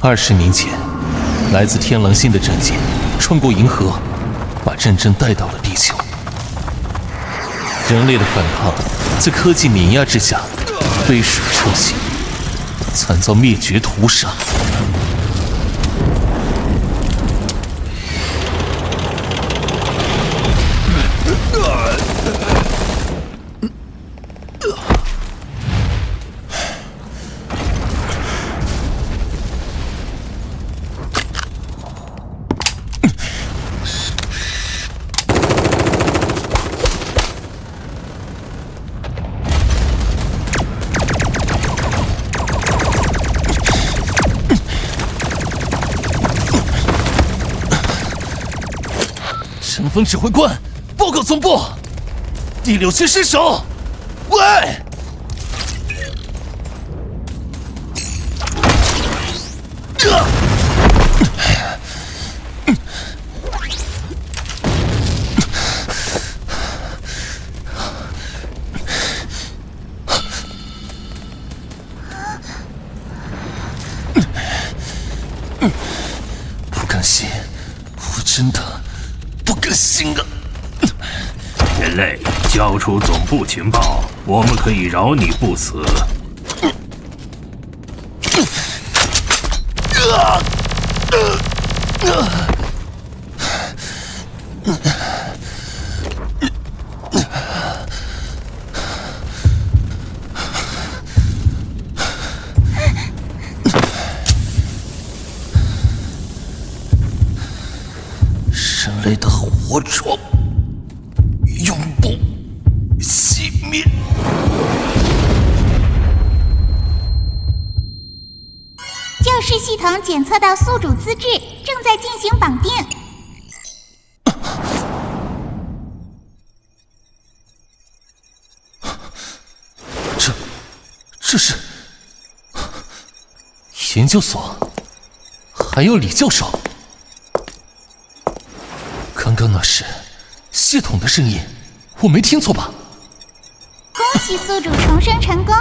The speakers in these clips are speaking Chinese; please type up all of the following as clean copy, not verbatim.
20年前，来自天狼星的战舰穿过银河，把战争带到了地球。人类的反抗在科技碾压之下杯水车薪，惨遭灭绝屠杀。神风指挥官，报告总部，第6区失守。喂！不甘心，我真的不甘心啊！人类，交出总部情报，我们可以饶你不死。人类的火种永不熄灭。救世系统检测到宿主资质，正在进行绑定。这是研究所，还有李教授。刚刚那是系统的声音，我没听错吧？恭喜宿主重生成功！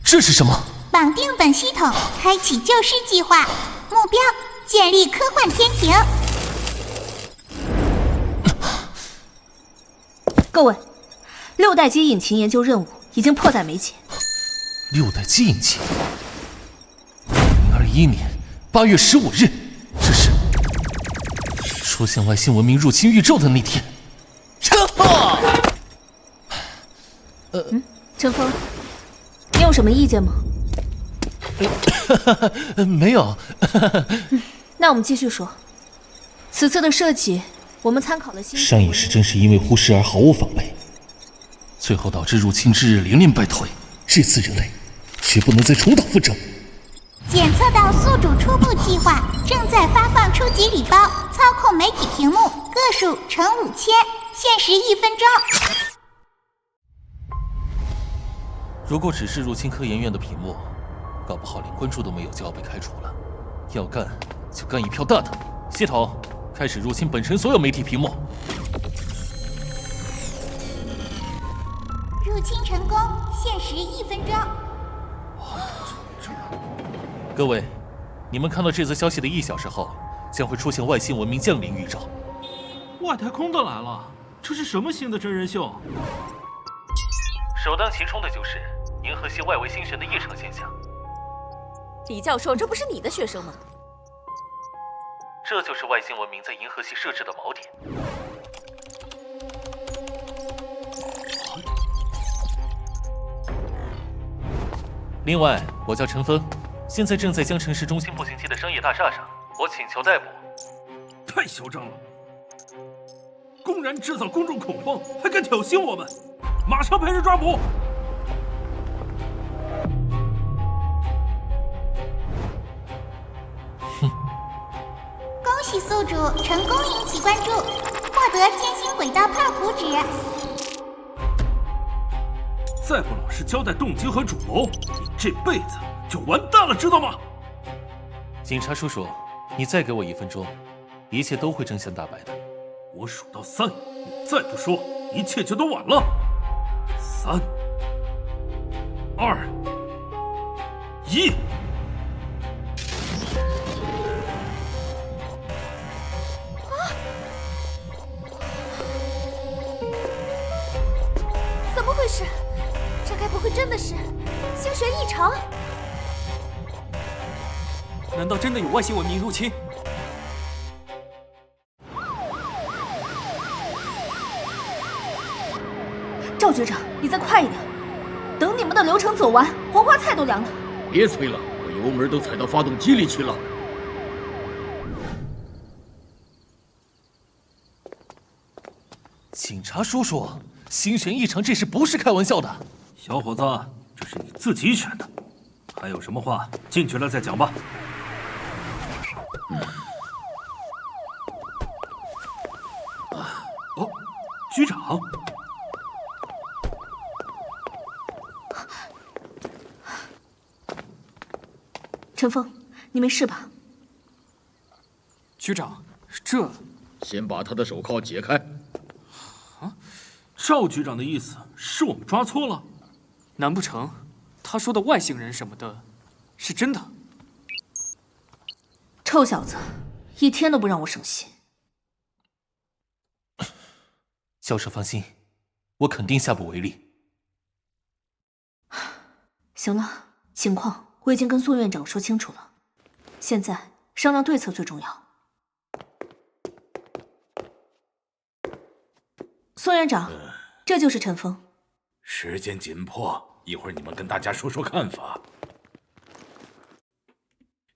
这是什么？绑定本系统，开启救世计划，目标建立科幻天庭。各位，6代机引擎研究任务已经迫在眉睫。6代机引擎，2021年8月15日，这是出现外星文明入侵宇宙的那天。陈峰，你有什么意见吗？没有。那我们继续说。此次的设计，我们参考了新上一世正是因为忽视而毫无防备，最后导致入侵之日连连败退。这次人类绝不能再重蹈覆辙。检测到宿主初步计划，正在发放初级礼包，操控媒体屏幕，个数乘5000，限时1分钟。如果只是入侵科研院的屏幕，搞不好连关注都没有就要被开除了。要干就干一票大的。系统开始入侵本城所有媒体屏幕。入侵成功，限时1分钟。各位，你们看到这则消息的1小时后，将会出现外星文明降临预兆。外太空的来了，这是什么新的真人秀？首当其冲的就是银河系外围星旋的异常现象。李教授，这不是你的学生吗？这就是外星文明在银河系设置的锚点。另外，我叫陈峰，现在正在江城市中心步行街的商业大厦上，我请求逮捕。太嚣张了！公然制造公众恐慌，还敢挑衅我们，马上派人抓捕！恭喜宿主成功引起关注，获得天星轨道炮谱纸。再不老实交代动机和主谋，你这辈子就完蛋了，知道吗？警察叔叔，你再给我1分钟，一切都会真相大白的。我数到3，你再不说，一切就都晚了。3、2、1，是星旋异常？难道真的有外星文明入侵？赵局长，你再快一点！等你们的流程走完，黄花菜都凉了。别催了，我油门都踩到发动机里去了。警察叔叔，星旋异常这事不是开玩笑的。小伙子，这是你自己选的，还有什么话进去了再讲吧。哦，局长。陈峰，你没事吧？局长，这……先把他的手铐解开。赵局长的意思是我们抓错了？难不成他说的外星人什么的，是真的？臭小子，一天都不让我省心。教授放心，我肯定下不为例。行了，情况我已经跟宋院长说清楚了，现在商量对策最重要。宋院长，这就是陈峰。时间紧迫，一会儿你们跟大家说说看法。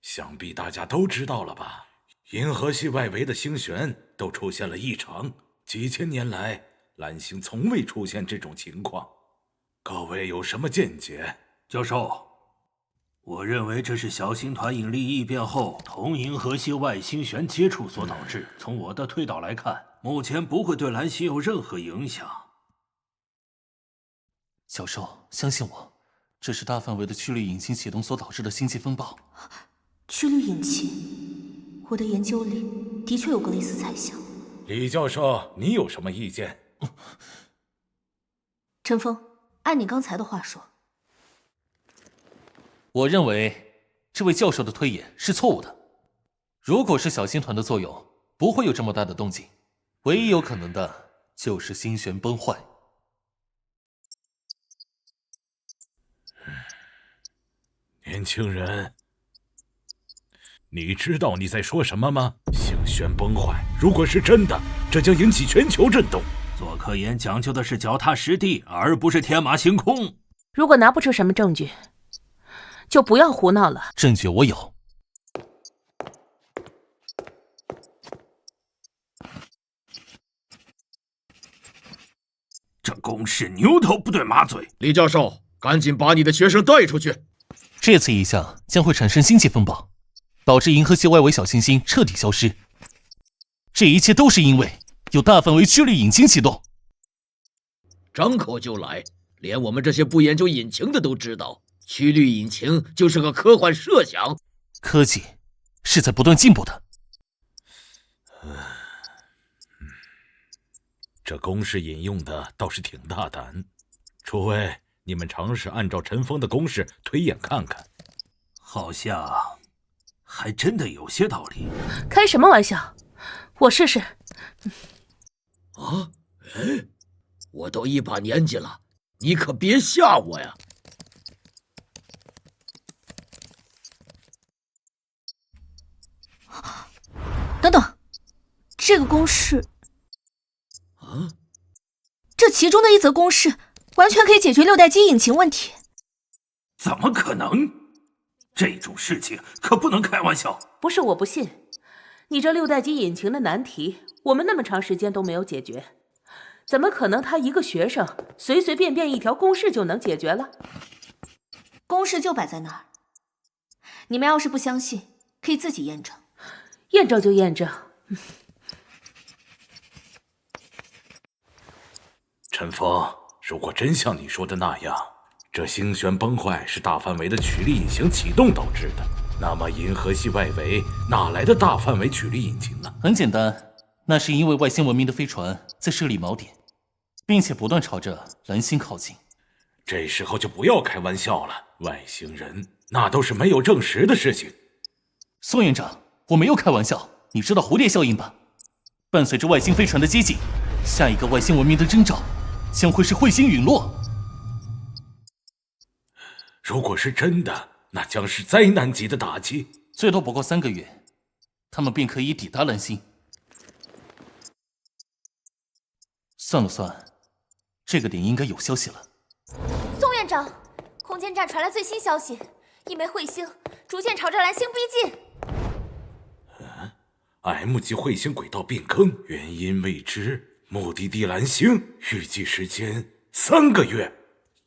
想必大家都知道了吧？银河系外围的星旋都出现了异常，几千年来，蓝星从未出现这种情况。各位有什么见解？教授，我认为这是小星团引力异变后同银河系外星旋接触所导致。从我的推导来看，目前不会对蓝星有任何影响。教授，相信我，这是大范围的曲率引擎启动所导致的星际风暴。曲率引擎，我的研究里的确有过类似猜想。李教授，你有什么意见？陈峰，按你刚才的话说，我认为这位教授的推演是错误的。如果是小星团的作用，不会有这么大的动静。唯一有可能的就是星旋崩坏。年轻人，你知道你在说什么吗？星旋崩坏，如果是真的，这将引起全球震动。做科研讲究的是脚踏实地，而不是天马行空。如果拿不出什么证据，就不要胡闹了。证据我有。这公式牛头不对马嘴。李教授，赶紧把你的学生带出去。这次异象将会产生星际风暴，导致银河系外围小行星彻底消失。这一切都是因为有大范围曲率引擎启动。张口就来，连我们这些不研究引擎的都知道，曲率引擎就是个科幻设想。科技是在不断进步的。这公式引用的倒是挺大胆，诸位，你们尝试按照陈峰的公式推演看看。好像还真的有些道理。开什么玩笑？我试试。啊？哎，我都一把年纪了，你可别吓我呀！等等，这个公式，啊，这其中的一则公式完全可以解决六代机引擎问题。怎么可能？这种事情可不能开玩笑。不是我不信，你这六代机引擎的难题，我们那么长时间都没有解决，怎么可能他一个学生随随便便一条公式就能解决了？公式就摆在那儿，你们要是不相信，可以自己验证。验证就验证。陈峰，如果真像你说的那样，这星旋崩坏是大范围的曲率引擎启动导致的，那么银河系外围哪来的大范围曲率引擎呢？很简单，那是因为外星文明的飞船在设立锚点，并且不断朝着蓝星靠近。这时候就不要开玩笑了，外星人那都是没有证实的事情。宋院长，我没有开玩笑，你知道蝴蝶效应吧？伴随着外星飞船的接近，下一个外星文明的征兆将会是彗星陨落。如果是真的，那将是灾难级的打击。最多不过3个月，他们便可以抵达蓝星。算了算，这个点应该有消息了。宋院长，空间站传来最新消息，一枚彗星逐渐朝着蓝星逼近。M 级彗星轨道变更，原因未知，目的地蓝星，预计时间3个月。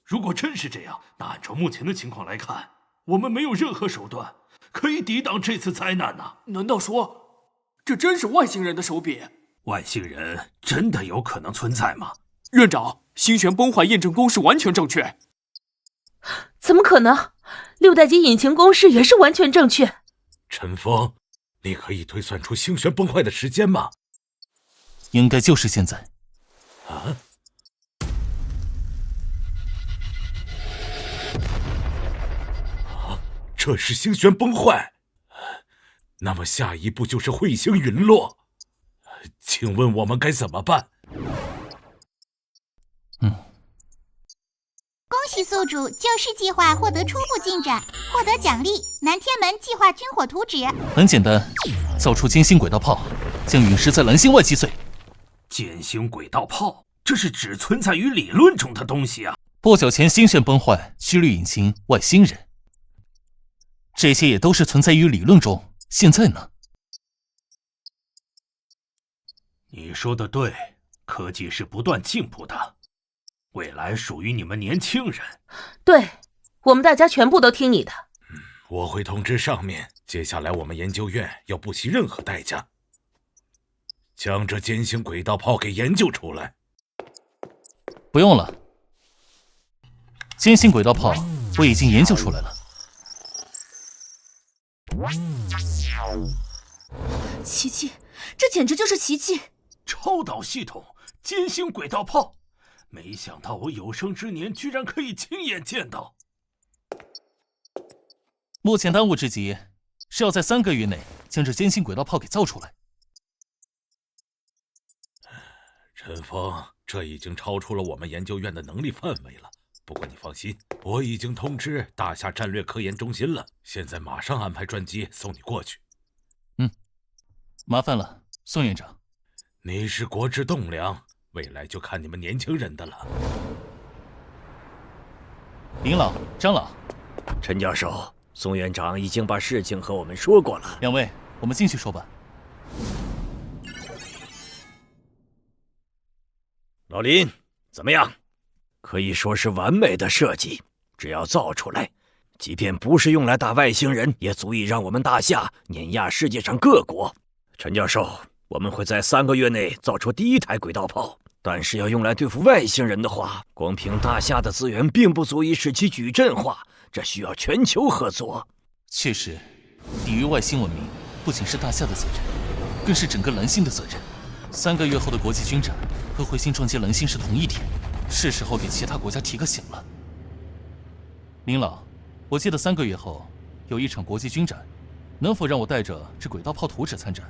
如果真是这样，那按照目前的情况来看，我们没有任何手段可以抵挡这次灾难呐！难道说，这真是外星人的手笔？外星人真的有可能存在吗？院长，星旋崩坏验证公式完全正确。怎么可能？6代机引擎公式也是完全正确。陈峰，你可以推算出星旋崩坏的时间吗？应该就是现在。啊？这是星旋崩坏，那么下一步就是彗星陨落。请问我们该怎么办？恭喜宿主救世计划获得初步进展，获得奖励南天门计划军火图纸。很简单，造出歼星轨道炮，将陨石在蓝星外击碎。歼星轨道炮，这是只存在于理论中的东西啊！不久前星旋崩坏、曲率引擎、外星人，这些也都是存在于理论中。现在呢？你说的对，科技是不断进步的，未来属于你们年轻人。对，我们大家全部都听你的。我会通知上面，接下来我们研究院要不惜任何代价，将这歼星轨道炮给研究出来。不用了，歼星轨道炮我已经研究出来了。奇迹，这简直就是奇迹！超导系统，歼星轨道炮，没想到我有生之年居然可以亲眼见到。目前当务之急是要在3个月内将这歼星轨道炮给造出来。陈峰，这已经超出了我们研究院的能力范围了。不过你放心，我已经通知大夏战略科研中心了，现在马上安排专机送你过去。麻烦了，宋院长。你是国之栋梁，未来就看你们年轻人的了。林老、张老，陈教授，宋院长已经把事情和我们说过了。2位，我们进去说吧。老林，怎么样？可以说是完美的设计，只要造出来，即便不是用来打外星人，也足以让我们大夏碾压世界上各国。陈教授，我们会在3个月内造出第1台轨道炮，但是要用来对付外星人的话，光凭大夏的资源并不足以使其矩阵化，这需要全球合作。确实，抵御外星文明不仅是大夏的责任，更是整个蓝星的责任。3个月后的国际军展和彗星撞击蓝星是同一天，是时候给其他国家提个醒了。林老，我记得3个月后有一场国际军展，能否让我带着这轨道炮图纸参展？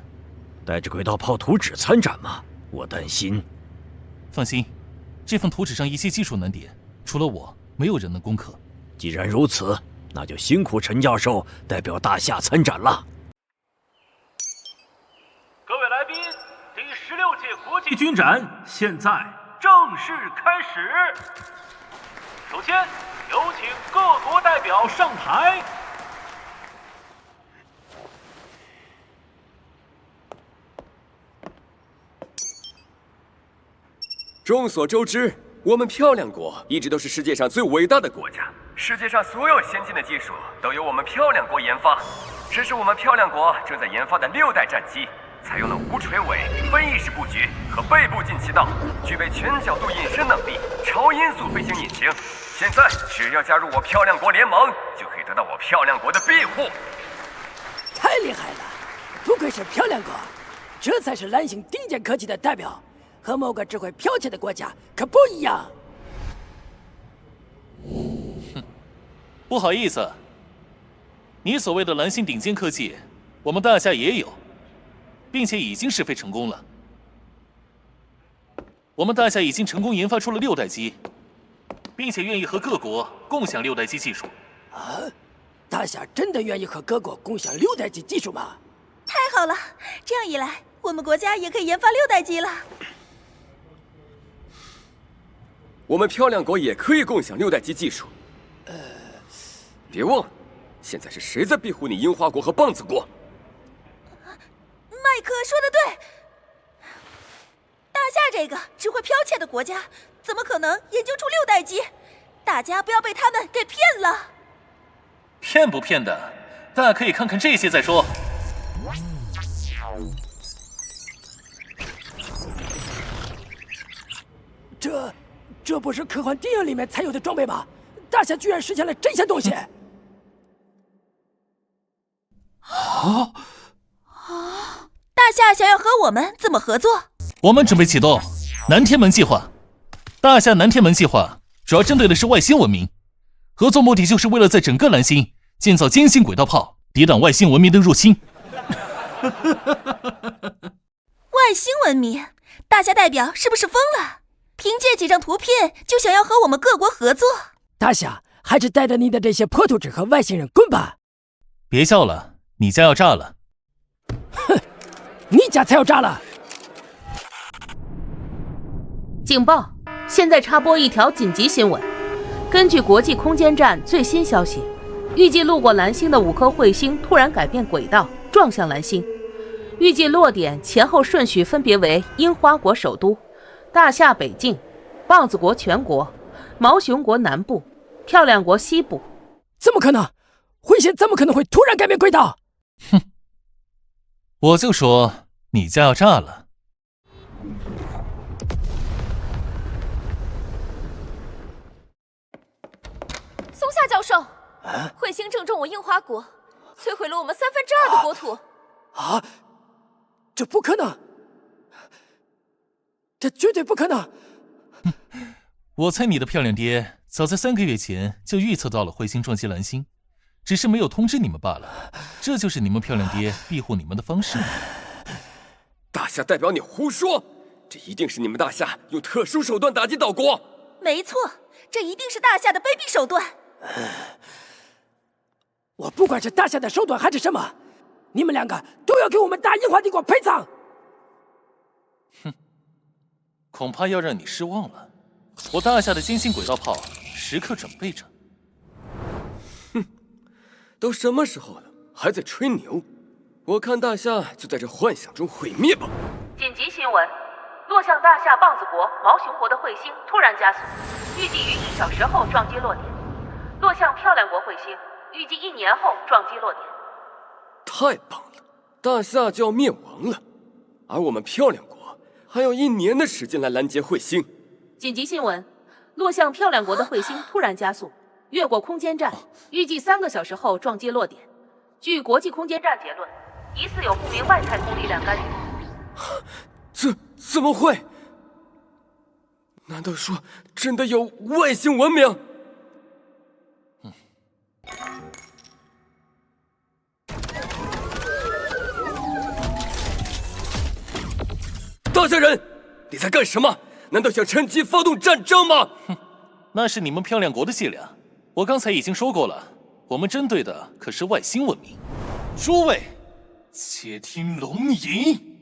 带着轨道炮图纸参展吗？我担心。放心，这份图纸上一些技术难点，除了我，没有人能攻克。既然如此，那就辛苦陈教授代表大夏参展了。各位来宾，第16届国际军展现在正式开始。首先，有请各国代表上台。众所周知，我们漂亮国一直都是世界上最伟大的国家。世界上所有先进的技术都由我们漂亮国研发。这是我们漂亮国正在研发的6代战机，采用了无垂尾、分翼式布局和背部进气道，具备全角度隐身能力、超音速飞行引擎。现在只要加入我漂亮国联盟，就可以得到我漂亮国的庇护。太厉害了，不愧是漂亮国，这才是蓝星顶尖科技的代表。和某个只会剽窃的国家可不一样。不好意思，你所谓的蓝星顶尖科技，我们大夏也有，并且已经试飞成功了。我们大夏已经成功研发出了6代机，并且愿意和各国共享6代机技术。大夏真的愿意和各国共享6代机技术吗？太好了，这样一来，我们国家也可以研发6代机了。我们漂亮国也可以共享6代机技术。别忘了，现在是谁在庇护你樱花国和棒子国？麦克说的对，大夏这个只会剽窃的国家，怎么可能研究出6代机？大家不要被他们给骗了。骗不骗的，大家可以看看这些再说。这不是科幻电影里面才有的装备吗？大夏居然实现了这些东西！大夏想要和我们怎么合作？我们准备启动南天门计划。大夏南天门计划主要针对的是外星文明，合作目的就是为了在整个蓝星建造坚信轨道炮，抵挡外星文明的入侵。外星文明？大夏代表是不是疯了？凭借几张图片就想要和我们各国合作？大夏，还是带着你的这些破图纸和外星人滚吧！别笑了，你家要炸了。哼，你家才要炸了！警报！现在插播一条紧急新闻。根据国际空间站最新消息，预计路过蓝星的5颗彗星突然改变轨道，撞向蓝星。预计落点前后顺序分别为樱花国首都、大夏北境、棒子国全国、毛熊国南部、漂亮国西部。怎么可能？彗星怎么可能会突然改变轨道？哼，我就说你家要炸了。松下教授，彗星正中我樱花国，摧毁了我们2/3的国土。这不可能！这绝对不可能！我猜你的漂亮爹早在3个月前就预测到了彗星撞击蓝星，只是没有通知你们罢了。这就是你们漂亮爹庇护你们的方式。大夏代表你胡说！这一定是你们大夏用特殊手段打击岛国。没错，这一定是大夏的卑鄙手段。我不管是大夏的手段还是什么，你们2个都要给我们大樱花帝国赔偿！哼，恐怕要让你失望了。我大夏的坚信轨道炮时刻准备着。哼，都什么时候了，还在吹牛？我看大夏就在这幻想中毁灭吧。紧急新闻：落向大夏棒子国、毛熊国的彗星突然加速，预计于1小时后撞击落点；落向漂亮国彗星，预计1年后撞击落点。太棒了，大夏就要灭亡了，而我们漂亮国还有1年的时间来拦截彗星。紧急新闻：落向漂亮国的彗星突然加速，越过空间站，预计3个小时后撞击落点。据国际空间站结论，疑似有不明外太空力量干预。怎么会？难道说真的有外星文明？大夏人，你在干什么？难道想趁机发动战争吗？哼，那是你们漂亮国的伎俩。我刚才已经说过了，我们针对的可是外星文明。诸位，且听龙吟。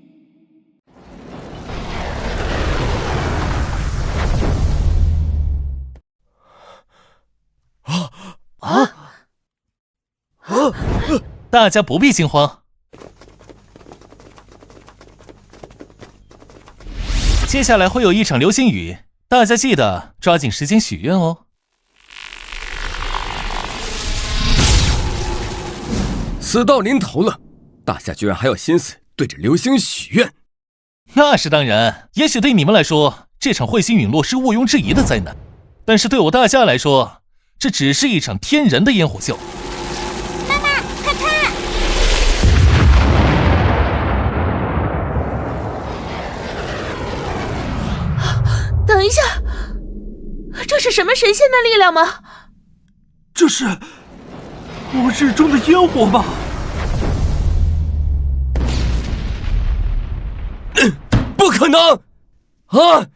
大家不必惊慌。接下来会有一场流星雨，大家记得抓紧时间许愿哦。死到临头了，大夏居然还有心思对着流星许愿。那是当然，也许对你们来说，这场彗星陨落是毋庸置疑的灾难，但是对我大夏来说，这只是一场天然的烟火秀。妈妈，快看！等一下，这是什么神仙的力量吗？这是末日中的烟火吧？不可能！啊！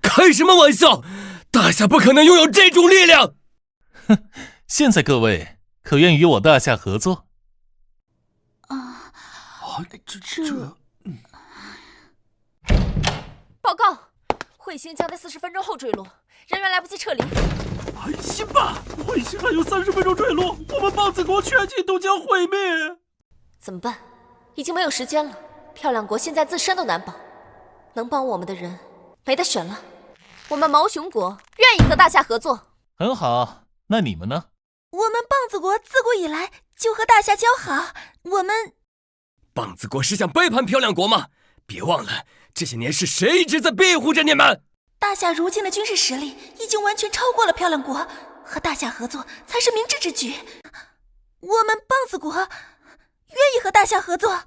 开什么玩笑！大夏不可能拥有这种力量！哼，现在各位可愿与我大夏合作？报告，彗星将在40分钟后坠落，人员来不及撤离。还行吧，彗星还有30分钟坠落，我们棒子国全境都将毁灭。怎么办？已经没有时间了。漂亮国现在自身都难保，能帮我们的人没得选了。我们毛熊国愿意和大夏合作。很好，那你们呢？我们棒子国自古以来就和大夏交好，我们……棒子国是想背叛漂亮国吗？别忘了，这些年是谁一直在庇护着你们？大夏如今的军事实力已经完全超过了漂亮国，和大夏合作才是明智之举。我们棒子国愿意和大夏合作。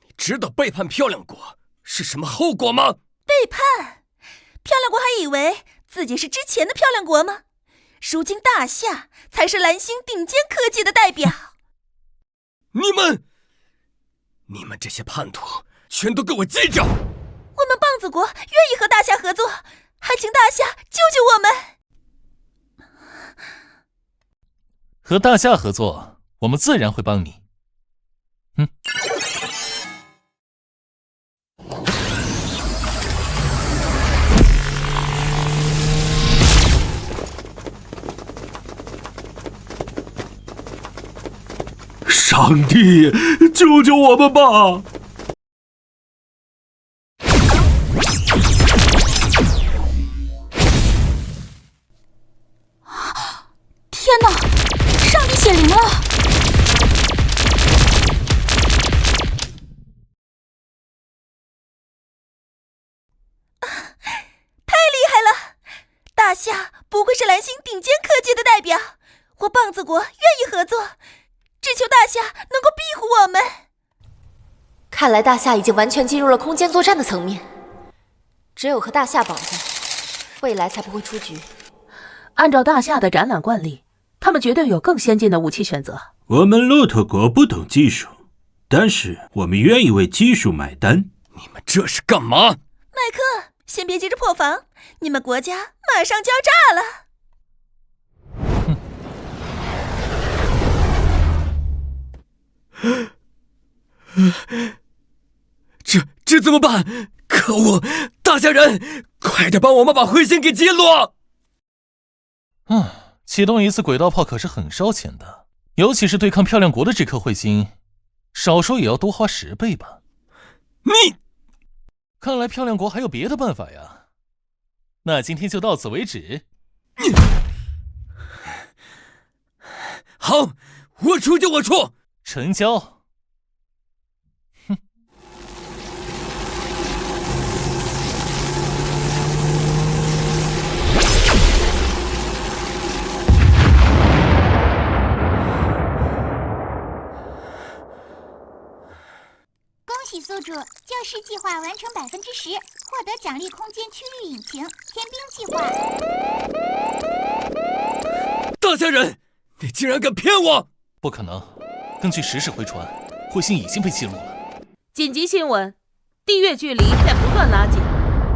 你知道背叛漂亮国是什么后果吗？背叛？漂亮国还以为自己是之前的漂亮国吗？如今大夏才是蓝星顶尖科技的代表。你们这些叛徒，全都给我记着！我们棒子国愿意和大夏合作，还请大夏救救我们。和大夏合作，我们自然会帮你。上帝，救救我们吧！天哪，上帝显灵了！太厉害了！大夏不愧是蓝星顶尖科技的代表，我棒子国愿意合作，只求大夏能够庇护我们。看来大夏已经完全进入了空间作战的层面，只有和大夏绑定，未来才不会出局。按照大夏的展览惯例，他们绝对有更先进的武器选择。我们骆驼国不懂技术，但是我们愿意为技术买单。你们这是干嘛？麦克，先别急着破防，你们国家马上就要炸了。这怎么办？可恶！大夏人，快点帮我们把彗星给击落！启动一次轨道炮可是很烧钱的，尤其是对抗漂亮国的这颗彗星，少说也要多花10倍吧。看来漂亮国还有别的办法呀。那今天就到此为止。好，我出就我出。成交。恭喜宿主，救世计划完成10%，获得奖励空间区域引擎天兵计划。大夏人，你竟然敢骗我！不可能，根据实时回传，彗星已经被击落了。紧急新闻，地月距离在不断拉近，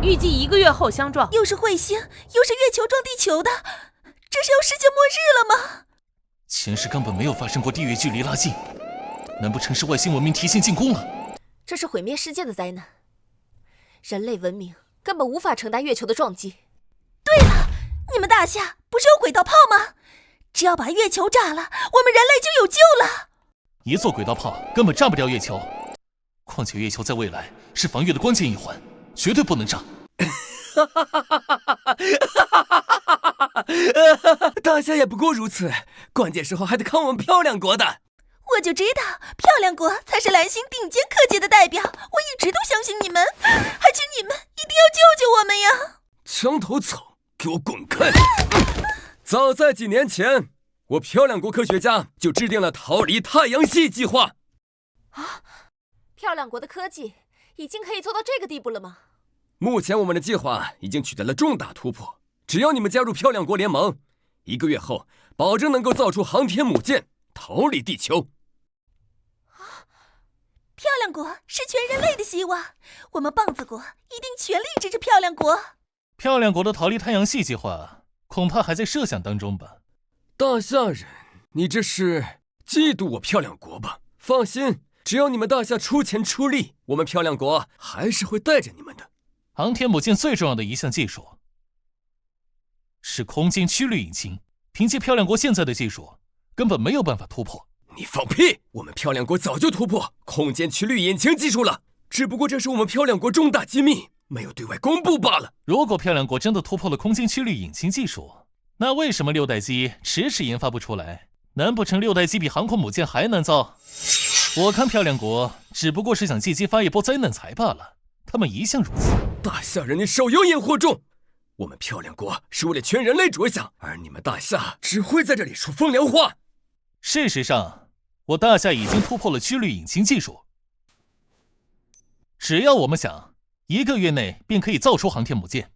预计1个月后相撞。又是彗星，又是月球撞地球的，这是要世界末日了吗？前世根本没有发生过地月距离拉近，难不成是外星文明提前进攻了？这是毁灭世界的灾难，人类文明根本无法承担月球的撞击。对了，你们大夏不是有轨道炮吗？只要把月球炸了，我们人类就有救了。一座轨道炮根本炸不掉月球，况且月球在未来是防御的关键一环，绝对不能炸。大夏也不过如此，关键时候还得看我们漂亮国的。我就知道漂亮国才是蓝星顶尖科技的代表，我一直都相信你们，还请你们一定要救救我们呀！墙头草，给我滚开！早在几年前，我漂亮国科学家就制定了逃离太阳系计划。漂亮国的科技已经可以做到这个地步了吗？目前我们的计划已经取得了重大突破，只要你们加入漂亮国联盟，1个月后保证能够造出航天母舰，逃离地球。漂亮国是全人类的希望，我们棒子国一定全力支持漂亮国。漂亮国的逃离太阳系计划恐怕还在设想当中吧？大夏人，你这是嫉妒我漂亮国吧？放心，只要你们大夏出钱出力，我们漂亮国还是会带着你们的。航天母舰最重要的一项技术是空间曲率引擎，凭借漂亮国现在的技术，根本没有办法突破。你放屁！我们漂亮国早就突破空间曲率引擎技术了，只不过这是我们漂亮国重大机密，没有对外公布罢了。如果漂亮国真的突破了空间曲率引擎技术，那为什么6代机迟迟研发不出来？难不成6代机比航空母舰还难造？我看漂亮国只不过是想借机发一波灾难财罢了，他们一向如此。大夏人，你手有眼惑众！我们漂亮国是为了全人类着想，而你们大夏只会在这里说风凉话。事实上，我大夏已经突破了曲率引擎技术，只要我们想，1个月内便可以造出航天母舰。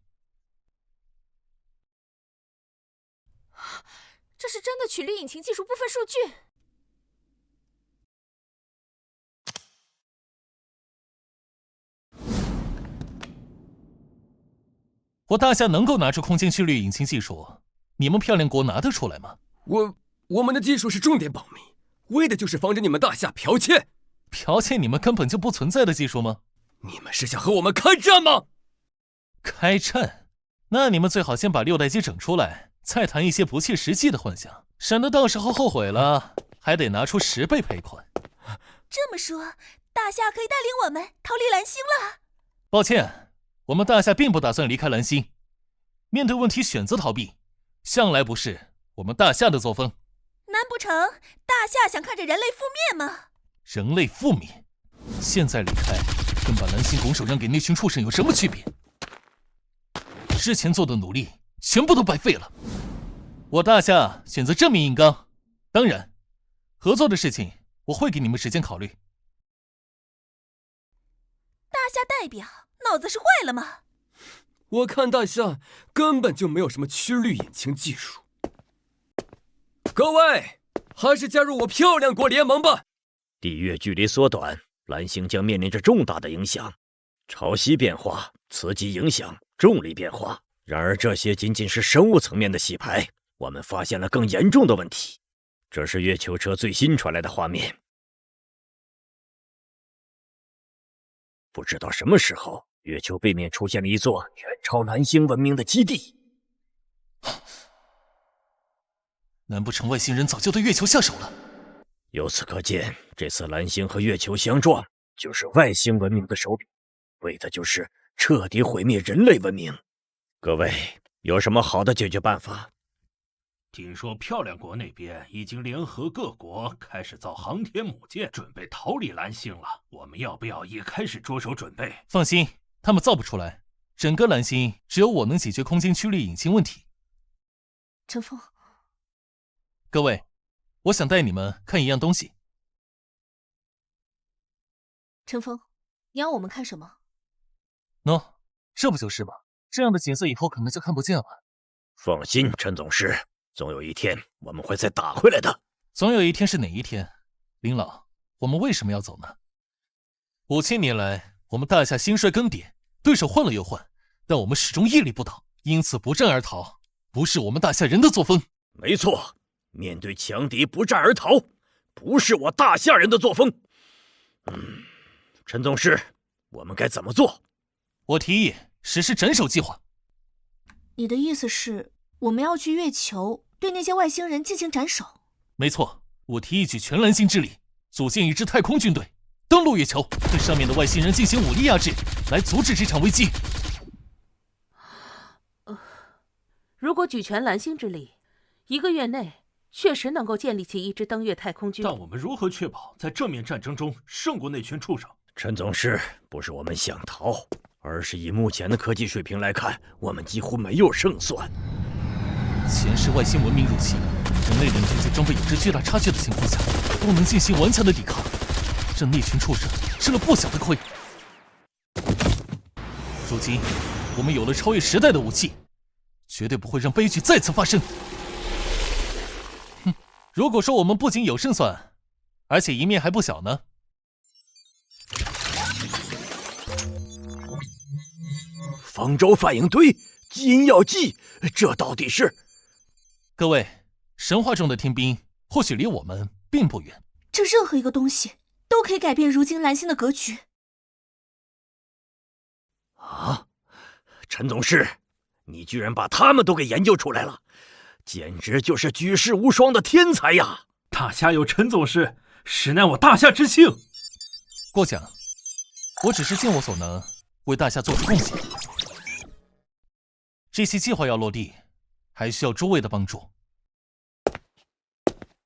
这是真的曲率引擎技术部分数据。我大夏能够拿出空间曲率引擎技术，你们漂亮国拿得出来吗？我们的技术是重点保密，为的就是防止你们大夏剽窃。剽窃你们根本就不存在的技术吗？你们是想和我们开战吗？开战？那你们最好先把6代机整出来，再谈一些不切实际的幻想，省得到时候后悔了，还得拿出10倍赔款。这么说，大夏可以带领我们逃离蓝星了？抱歉，我们大夏并不打算离开蓝星。面对问题选择逃避，向来不是我们大夏的作风。难不成大夏想看着人类覆灭吗？人类覆灭？现在离开，跟把蓝星拱手让给那群畜生有什么区别？之前做的努力全部都白费了。我大夏选择正面硬刚，当然，合作的事情我会给你们时间考虑。大夏代表脑子是坏了吗？我看大夏根本就没有什么曲率引擎技术。各位，还是加入我漂亮国联盟吧。地月距离缩短，蓝星将面临着重大的影响，潮汐变化、磁极影响、重力变化。然而这些仅仅是生物层面的洗牌，我们发现了更严重的问题。这是月球车最新传来的画面。不知道什么时候，月球背面出现了一座远超蓝星文明的基地。难不成外星人早就对月球下手了？由此可见，这次蓝星和月球相撞，就是外星文明的手笔，为的就是彻底毁灭人类文明。各位，有什么好的解决办法？听说漂亮国那边已经联合各国开始造航天母舰，准备逃离蓝星了。我们要不要也开始着手准备？放心，他们造不出来。整个蓝星只有我能解决空间曲率引擎问题。陈峰，各位，我想带你们看一样东西。陈峰，你要我们看什么？喏，这不就是吗？这样的景色以后可能就看不见了。放心，陈总师，总有一天我们会再打回来的。总有一天是哪一天？林老，我们为什么要走呢？5000年来，我们大夏兴衰更迭，对手换了又换，但我们始终屹立不倒，因此不战而逃，不是我们大夏人的作风。没错，面对强敌不战而逃，不是我大夏人的作风。陈总师，我们该怎么做？我提议实施斩首计划。你的意思是，我们要去月球对那些外星人进行斩首？没错，我提议举全蓝星之力，组建一支太空军队，登陆月球，对上面的外星人进行武力压制，来阻止这场危机。如果举全蓝星之力，1个月内确实能够建立起一支登月太空军。但我们如何确保在正面战争中胜过那群畜生？陈总师，不是我们想逃，而是以目前的科技水平来看，我们几乎没有胜算。前世外星文明入侵，人类人军在装备有着巨大差距的情况下，都能进行顽强的抵抗，这那群畜生吃了不小的亏。如今，我们有了超越时代的武器，绝对不会让悲剧再次发生。如果说我们不仅有胜算，而且赢面还不小呢？方舟反应堆基因药剂，这到底是？各位，神话中的天兵或许离我们并不远。这任何一个东西都可以改变如今蓝星的格局。啊，陈总师，你居然把他们都给研究出来了，简直就是举世无双的天才呀！大夏有陈总师，实乃我大夏之幸。过奖，我只是尽我所能为大夏做出贡献。这些计划要落地，还需要诸位的帮助。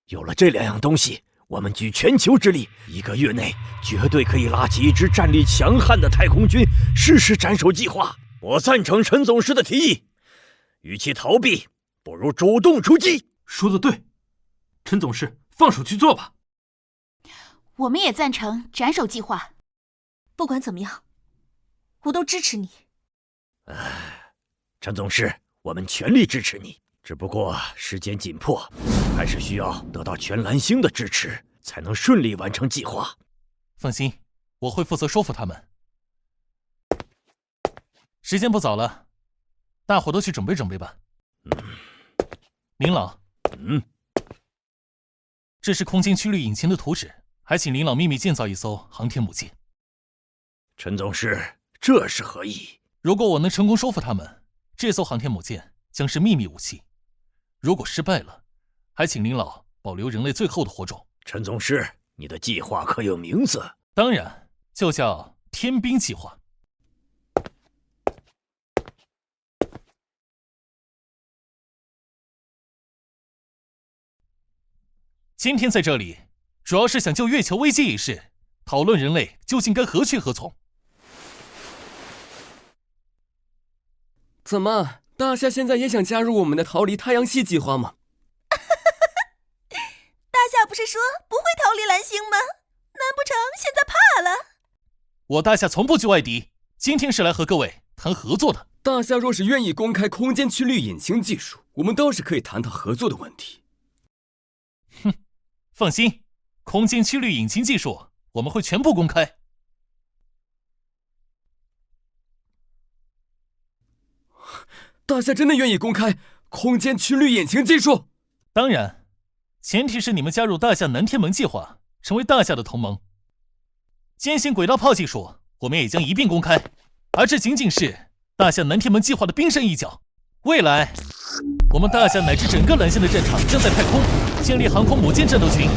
有了这2样东西，我们举全球之力，1个月内绝对可以拉起一支战力强悍的太空军，实施斩首计划。我赞成陈总师的提议，与其逃避，不如主动出击。说得对，陈总师，放手去做吧。我们也赞成斩首计划。不管怎么样，我都支持你。陈总师，我们全力支持你。只不过时间紧迫，还是需要得到全蓝星的支持，才能顺利完成计划。放心，我会负责说服他们。时间不早了，大伙都去准备准备吧。林老，这是空间曲率引擎的图纸，还请林老秘密建造一艘航天母舰。陈总师，这是何意？如果我能成功说服他们，这艘航天母舰将是秘密武器。如果失败了，还请林老保留人类最后的火种。陈总师，你的计划可有名字？当然，就叫天兵计划。今天在这里，主要是想就月球危机一事讨论人类究竟该何去何从。怎么，大夏现在也想加入我们的逃离太阳系计划吗？大夏不是说不会逃离蓝星吗？难不成现在怕了？我大夏从不惧外敌，今天是来和各位谈合作的。大夏若是愿意公开空间曲率引擎技术，我们倒是可以谈谈合作的问题。哼，放心，空间曲率引擎技术我们会全部公开。大夏真的愿意公开空间曲率引擎技术？当然，前提是你们加入大夏南天门计划，成为大夏的同盟。尖星轨道炮技术我们也将一并公开，而这仅仅是大夏南天门计划的冰山一角。未来，我们大夏乃至整个蓝星的战场将在太空建立航空母舰战斗群，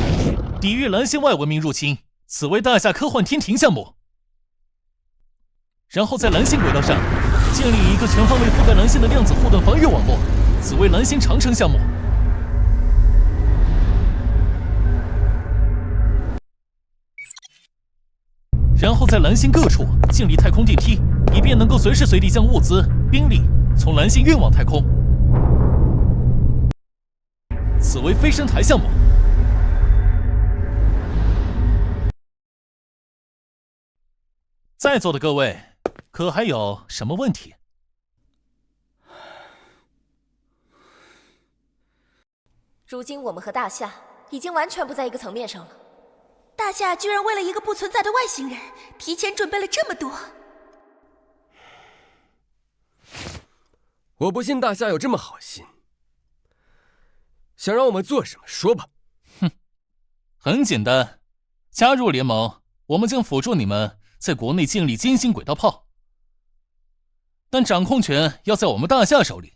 抵御蓝星外文明入侵，此为大夏科幻天庭项目。然后在蓝星轨道上建立一个全方位覆盖蓝星的量子护盾防御网络，此为蓝星长城项目。然后在蓝星各处建立太空电梯，以便能够随时随地将物资、兵力从蓝星运往太空，此为飞升台项目。在座的各位，可还有什么问题？如今我们和大夏已经完全不在一个层面上了。大夏居然为了一个不存在的外星人，提前准备了这么多。我不信大夏有这么好心，想让我们做什么说吧。哼，很简单，加入联盟，我们将辅助你们在国内建立尖星轨道炮，但掌控权要在我们大夏手里。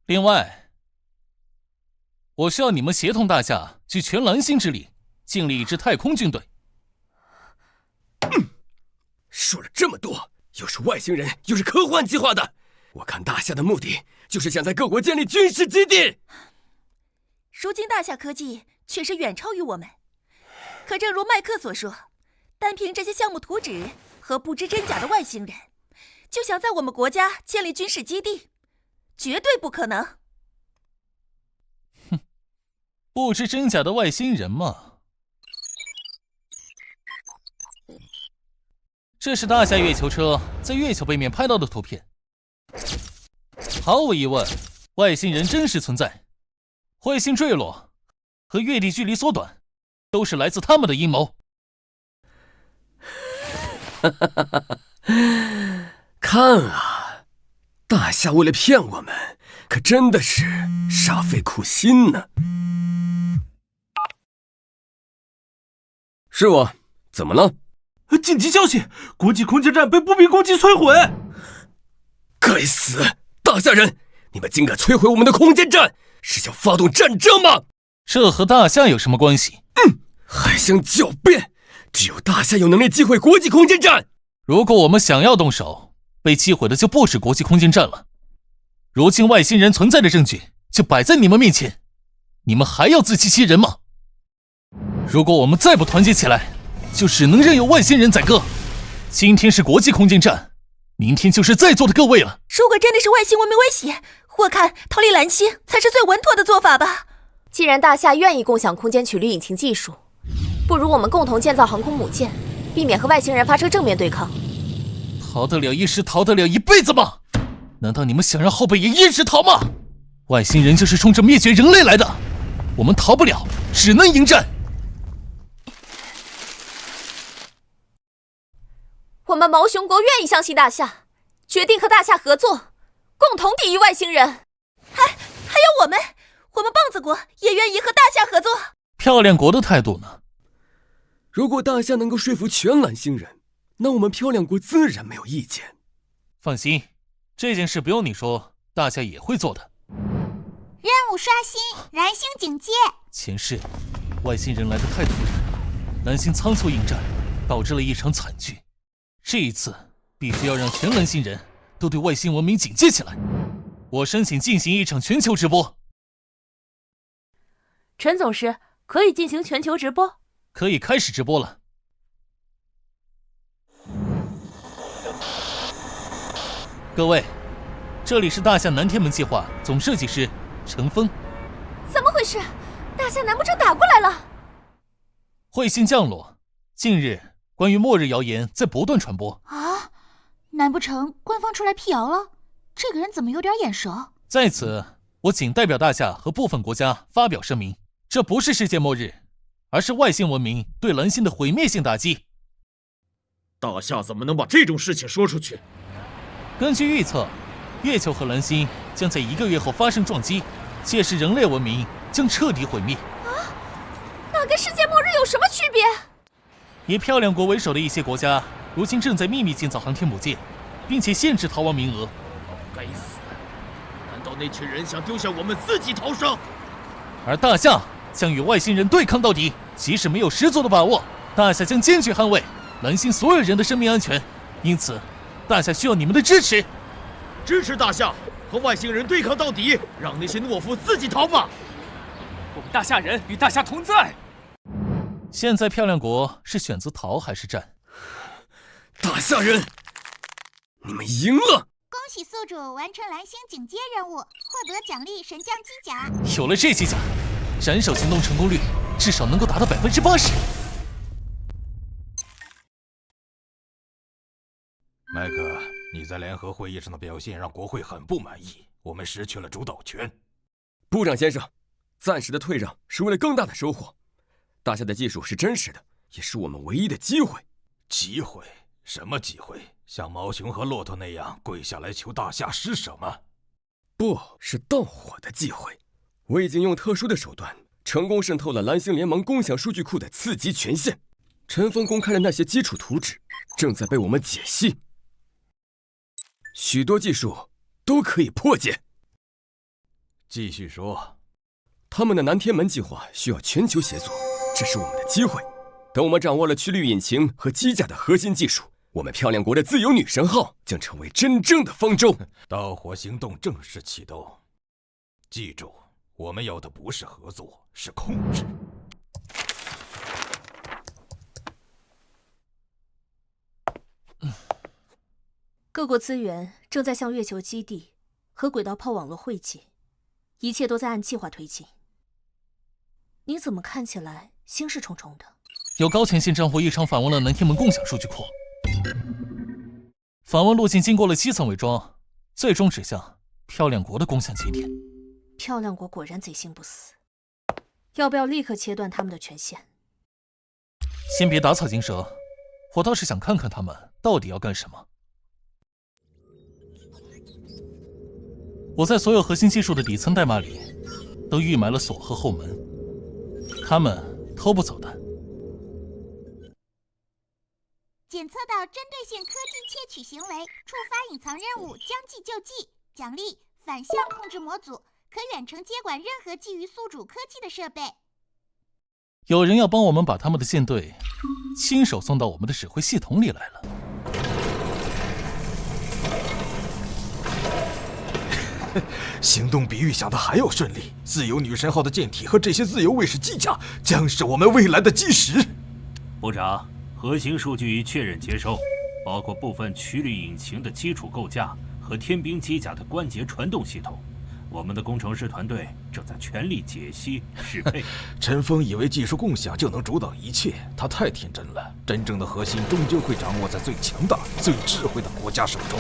另外，我需要你们协同大夏举全蓝星之力，建立一支太空军队。说了这么多，又是外星人，又是科幻计划的，我看大夏的目的就是想在各国建立军事基地。如今大夏科技确实远超于我们，可正如麦克所说，单凭这些项目图纸和不知真假的外星人，就想在我们国家建立军事基地，绝对不可能。哼，不知真假的外星人嘛。这是大夏月球车在月球背面拍到的图片。毫无疑问，外星人真实存在，彗星坠落和月地距离缩短都是来自他们的阴谋。看啊，大夏为了骗我们，可真的是煞费苦心呢。是我，怎么了？紧急消息！国际空间站被不明攻击摧毁！该死！大夏人，你们竟敢摧毁我们的空间站，是想发动战争吗？这和大夏有什么关系？还想狡辩？只有大夏有能力击毁国际空间站。如果我们想要动手，被击毁的就不止国际空间站了。如今外星人存在的证据就摆在你们面前，你们还要自欺欺人吗？如果我们再不团结起来，就只能任由外星人宰割。今天是国际空间站，明天就是在座的各位了。如果真的是外星文明威胁，我看逃离蓝星才是最稳妥的做法吧。既然大夏愿意共享空间曲率引擎技术，不如我们共同建造航空母舰，避免和外星人发生正面对抗。逃得了一时，逃得了一辈子吗？难道你们想让后辈也一直逃吗？外星人就是冲着灭绝人类来的，我们逃不了，只能迎战。我们毛熊国愿意相信大夏，决定和大夏合作，共同抵御外星人。还有我们棒子国也愿意和大夏合作。漂亮国的态度呢？如果大夏能够说服全蓝星人，那我们漂亮国自然没有意见。放心，这件事不用你说，大夏也会做的。任务刷新，蓝星警戒。前世，外星人来得太突然，蓝星仓促应战，导致了一场惨剧。这一次，必须要让全蓝星人都对外星文明警戒起来。我申请进行一场全球直播。陈总师，可以进行全球直播？可以开始直播了。各位，这里是大夏南天门计划总设计师程峰。怎么回事？大夏难不成打过来了？彗星降落，近日关于末日谣言在不断传播啊！难不成官方出来辟谣了？这个人怎么有点眼熟？在此，我仅代表大夏和部分国家发表声明，这不是世界末日，而是外星文明对蓝星的毁灭性打击。大夏怎么能把这种事情说出去？根据预测，月球和蓝星将在1个月后发生撞击，届时人类文明将彻底毁灭。啊，那跟世界末日有什么区别？以漂亮国为首的一些国家，如今正在秘密建造航天母舰，并且限制逃亡名额。该死！难道那群人想丢下我们自己逃生？而大夏将与外星人对抗到底，即使没有十足的把握，大夏将坚决捍卫蓝星所有人的生命安全。因此，大夏需要你们的支持。支持大夏和外星人对抗到底，让那些懦夫自己逃吧！我们大夏人与大夏同在。现在漂亮国是选择逃还是战？大夏人，你们赢了！恭喜宿主完成蓝星警戒任务，获得奖励神将机甲。有了这机甲，斩首行动成功率至少能够达到80%。麦克，你在联合会议上的表现让国会很不满意，我们失去了主导权。部长先生，暂时的退让是为了更大的收获。大夏的技术是真实的，也是我们唯一的机会。机会？什么机会？像毛熊和骆驼那样跪下来求大夏施舍吗？不是盗火的机会。我已经用特殊的手段成功渗透了蓝星联盟共享数据库的次级权限。陈峰公开的那些基础图纸正在被我们解析，许多技术都可以破解。继续说。他们的南天门计划需要全球协作，这是我们的机会。等我们掌握了曲率引擎和机甲的核心技术，我们漂亮国的自由女神号将成为真正的方舟。盗火行动正式启动。记住，我们要的不是合作，是控制。各国资源正在向月球基地和轨道炮网络汇集，一切都在按计划推进。你怎么看起来心事重重的？有高前线战火异常访问了南天门共享数据库，访问路径经过了7层伪装，最终指向漂亮国的共享节点。漂亮国果然贼心不死，要不要立刻切断他们的权限？先别打草惊蛇，我倒是想看看他们到底要干什么。我在所有核心技术的底层代码里，都预埋了锁和后门，他们偷不走的。检测到针对性科技窃取行为，触发隐藏任务将计就计，奖励反向控制模组，可远程接管任何基于宿主科技的设备。有人要帮我们把他们的舰队亲手送到我们的指挥系统里来了。行动比预想的还要顺利，自由女神号的舰体和这些自由卫士机甲将是我们未来的基石。部长，核心数据已确认接收，包括部分曲率引擎的基础构架和天兵机甲的关节传动系统。我们的工程师团队正在全力解析适配。陈峰以为技术共享就能主导一切，他太天真了。真正的核心终究会掌握在最强大、最智慧的国家手中。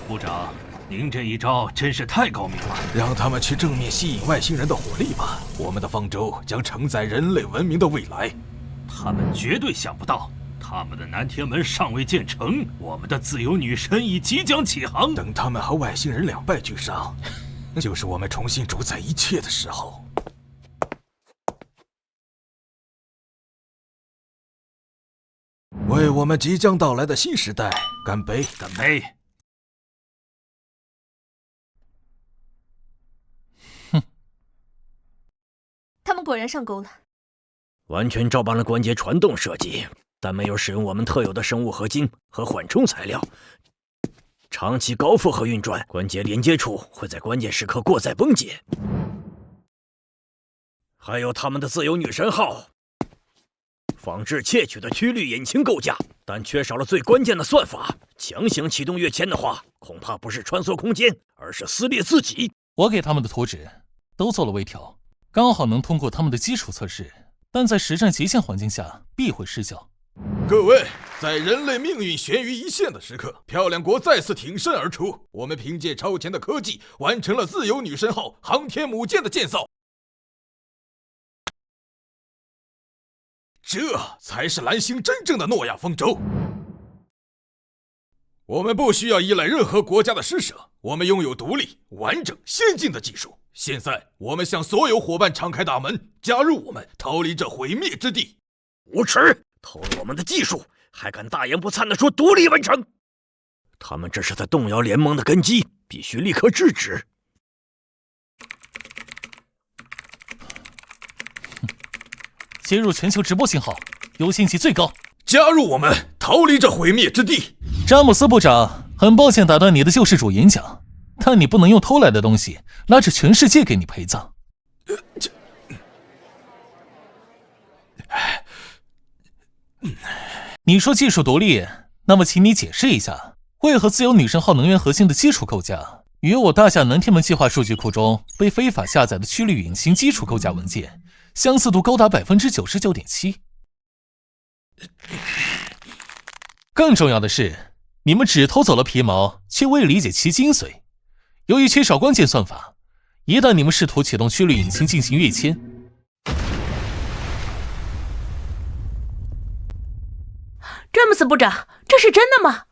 部长，您这一招真是太高明了。让他们去正面吸引外星人的火力吧。我们的方舟将承载人类文明的未来。他们绝对想不到，他们的南天门尚未建成，我们的自由女神已即将起航。等他们和外星人两败俱伤，就是我们重新主宰一切的时候。为我们即将到来的新时代干杯！干杯！他们果然上钩了。完全照搬了关节传动设计，但没有使用我们特有的生物合金和缓冲材料。长期高负荷运转，关节连接处会在关键时刻过载崩解。还有他们的自由女神号，仿制窃取的曲率引擎构架，但缺少了最关键的算法。强行启动跃迁的话，恐怕不是穿梭空间，而是撕裂自己。我给他们的图纸都做了微调，刚好能通过他们的基础测试，但在实战极限环境下必会失效。各位，在人类命运悬于一线的时刻，漂亮国再次挺身而出。我们凭借超前的科技，完成了自由女神号航天母舰的建造。这才是蓝星真正的诺亚方舟。我们不需要依赖任何国家的施舍，我们拥有独立、完整、先进的技术。现在，我们向所有伙伴敞开大门，加入我们，逃离这毁灭之地。无耻！偷了我们的技术，还敢大言不惭地说独立完成？他们这是在动摇联盟的根基，必须立刻制止。接入全球直播信号，优先级最高。加入我们，逃离这毁灭之地。詹姆斯部长，很抱歉打断你的救世主演讲，但你不能用偷来的东西拉着全世界给你陪葬。你说技术独立，那么请你解释一下，为何自由女神号能源核心的基础构架与我大夏南天门计划数据库中被非法下载的曲率引擎基础构架文件相似度高达 99.7%。 更重要的是，你们只偷走了皮毛，却未理解其精髓。由于缺少关键算法，一旦你们试图启动曲率引擎进行跃迁，詹姆斯部长，这是真的吗？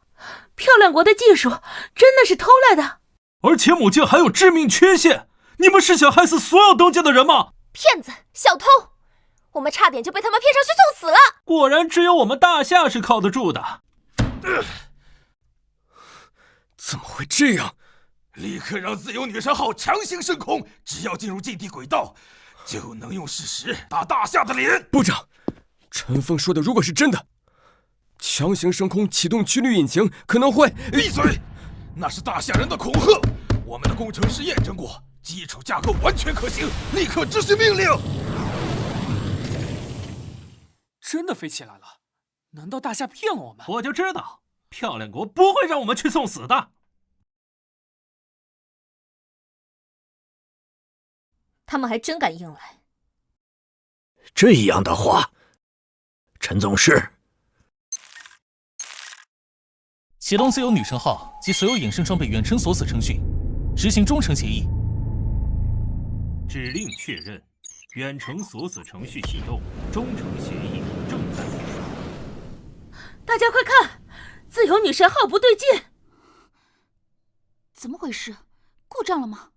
漂亮国的技术真的是偷来的？而且母舰还有致命缺陷，你们是想害死所有登舰的人吗？骗子，小偷！我们差点就被他们骗上去送死了。果然只有我们大夏是靠得住的。怎么会这样？立刻让自由女神号强行升空，只要进入近地轨道，就能用事实打大夏的脸。部长，陈峰说的如果是真的，强行升空启动曲率引擎可能会……闭嘴！那是大夏人的恐吓。我们的工程师验证过，基础架构完全可行，立刻执行命令。真的飞起来了？难道大夏骗了我们？我就知道，漂亮国不会让我们去送死的。他们还真敢硬来。这样的话，陈总师，启动自由女神号及所有衍生装备远程锁死程序，执行忠诚协议。指令确认，远程锁死程序启动，忠诚协议正在部署。大家快看，自由女神号不对劲！怎么回事？故障了吗？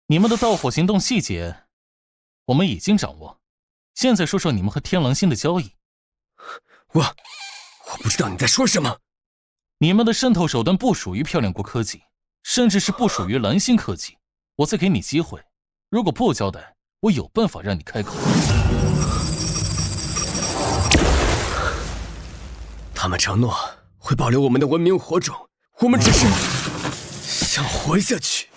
你们的盗火行动细节，我们已经掌握。现在说说你们和天狼星的交易。我不知道你在说什么。你们的渗透手段不属于漂亮国科技，甚至是不属于蓝星科技。我再给你机会，如果不交代，我有办法让你开口。他们承诺会保留我们的文明火种，我们只是想活下去。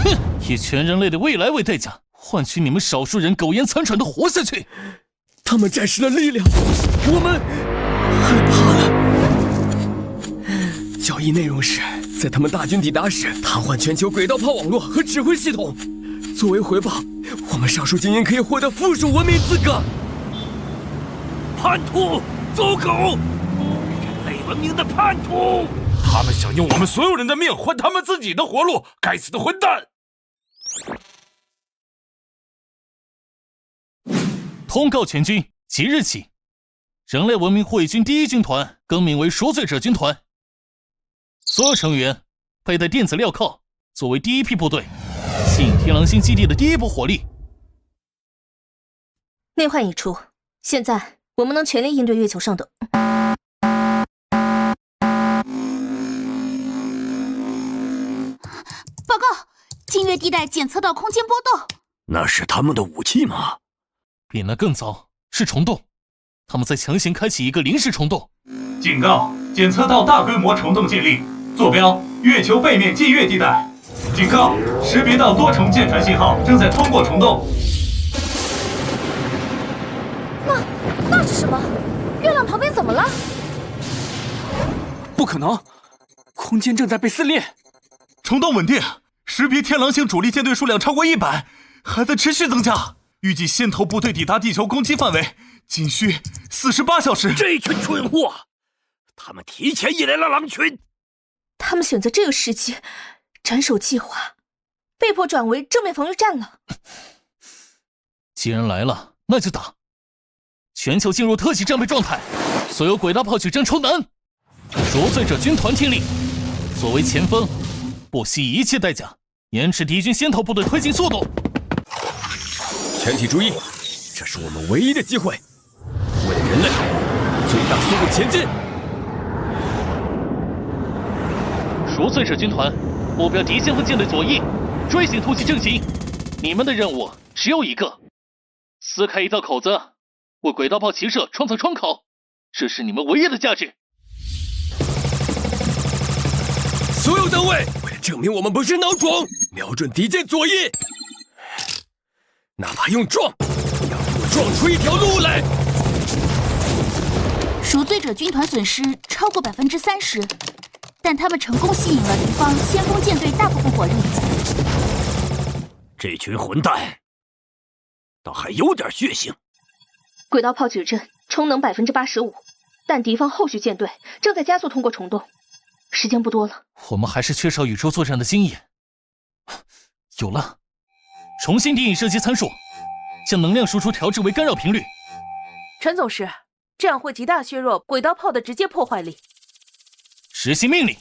哼，以全人类的未来为代价，换取你们少数人苟延残喘的活下去。他们展示了力量，我们害怕了。交易内容是在他们大军抵达时，瘫痪全球轨道炮网络和指挥系统。作为回报，我们少数精英可以获得附属文明资格。叛徒，走狗！人类文明的叛徒！他们想用我们所有人的命换他们自己的活路！该死的混蛋！通告全军，即日起，人类文明护卫军第1军团更名为赎罪者军团。所有成员佩戴电子镣铐，作为第1批部队，吸引天狼星基地的第1波火力。内患已除，现在我们能全力应对月球上的。报告，近月地带检测到空间波动。那是他们的武器吗？比那更糟，是虫洞。他们在强行开启一个临时虫洞。警告，检测到大规模虫洞建立，坐标月球背面近月地带。警告，识别到多重舰船信号正在通过虫洞。那是什么？月亮旁边怎么了？不可能，空间正在被撕裂。虫洞稳定，识别天狼星主力舰队数量超过100，还在持续增加。预计先头部队抵达地球攻击范围仅需48小时。这群蠢货，他们提前引来了狼群。他们选择这个时机斩首计划，被迫转为正面防御战了。既然来了，那就打！全球进入特级战备状态，所有轨道炮取征抽南。赎罪者军团听令，作为前锋，不惜一切代价延迟敌军先头部队推进速度。全体注意，这是我们唯一的机会，为了人类最大速度前进。赎罪者军团，目标敌先锋舰队左翼，锥形突击阵型。你们的任务只有一个：撕开一道口子，为轨道炮齐射创造窗口，这是你们唯一的价值。所有单位，为了证明我们不是孬种，瞄准敌舰左翼，哪怕用撞，也要给我撞出一条路来。赎罪者军团损失超过30%，但他们成功吸引了敌方先锋舰队大部分火力。这群混蛋，倒还有点血性。轨道炮矩阵充能85%，但敌方后续舰队正在加速通过虫洞，时间不多了。我们还是缺少宇宙作战的经验。有了，重新定义射击参数，将能量输出调至为干扰频率。陈总师，这样会极大削弱轨道炮的直接破坏力。执行命令，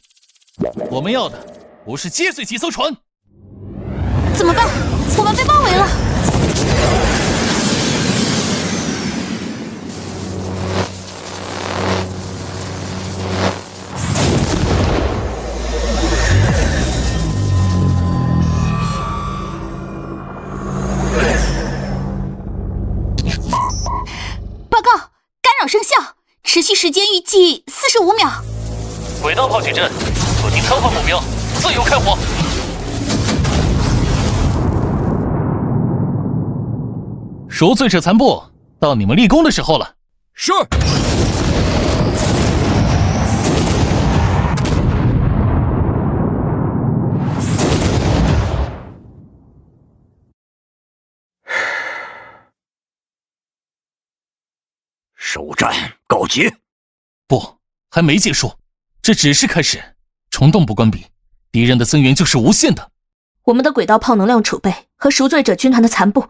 我们要的不是击碎几艘船。怎么办？我们被包围了。报告，干扰生效，持续时间预计45秒。轨道炮矩阵，锁定瘫痪目标，自由开火。赎罪者残部，到你们立功的时候了。是。首战告捷。不，还没结束，这只是开始。虫洞不关闭，敌人的增援就是无限的。我们的轨道炮能量储备和赎罪者军团的残部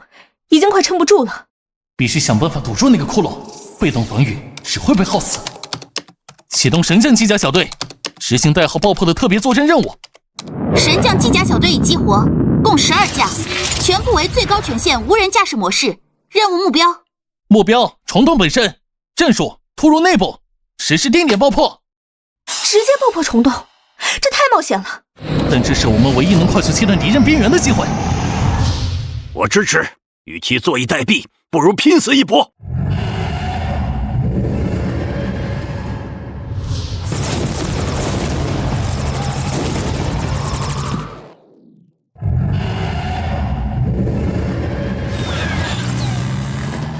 已经快撑不住了，必须想办法堵住那个窟窿，被动防御只会被耗死。启动神将机甲小队，执行代号爆破的特别作战任务。神将机甲小队已激活，共12架，全部为最高权限无人驾驶模式。任务目标虫洞本身，阵术突入内部，实施定点爆破。直接爆破虫洞，这太冒险了。但这是我们唯一能快速切断敌人边缘的机会。我支持，与其坐以待毙，不如拼死一搏。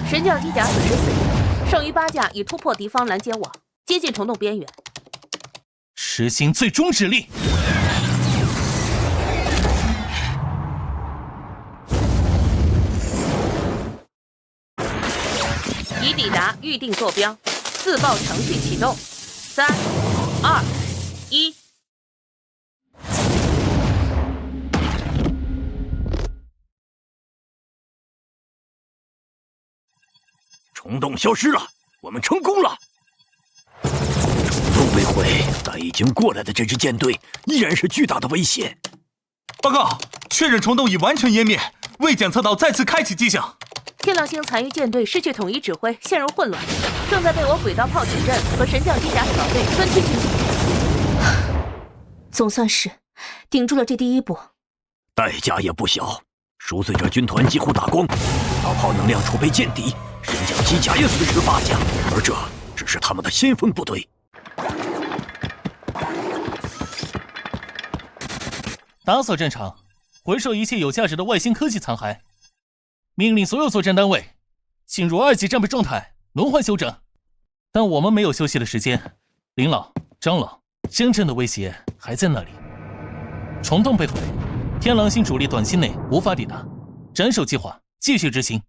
神教机甲损失4架，剩余8架已突破敌方拦截网，接近虫洞边缘。实行最终指令。已抵达预定坐标，自爆程序启动。3、2、1。虫洞消失了，我们成功了。虫洞被毁，但已经过来的这支舰队依然是巨大的威胁。报告，确认虫洞已完全湮灭，未检测到再次开启迹象。天狼星残余舰队失去统一指挥，陷入混乱，正在被我轨道炮指阵和神将机甲扫队分区进行。总算是顶住了这第一步，代价也不小。赎罪者军团几乎打光，大炮能量储备见底，神将机甲也损失8架，而这只是他们的先锋部队。打扫战场，回收一切有价值的外星科技残骸。命令所有作战单位进入2级战备状态，轮换休整。但我们没有休息的时间。林老、张老，真正的威胁还在那里。虫洞被毁，天狼星主力短期内无法抵达，斩首计划继续执行。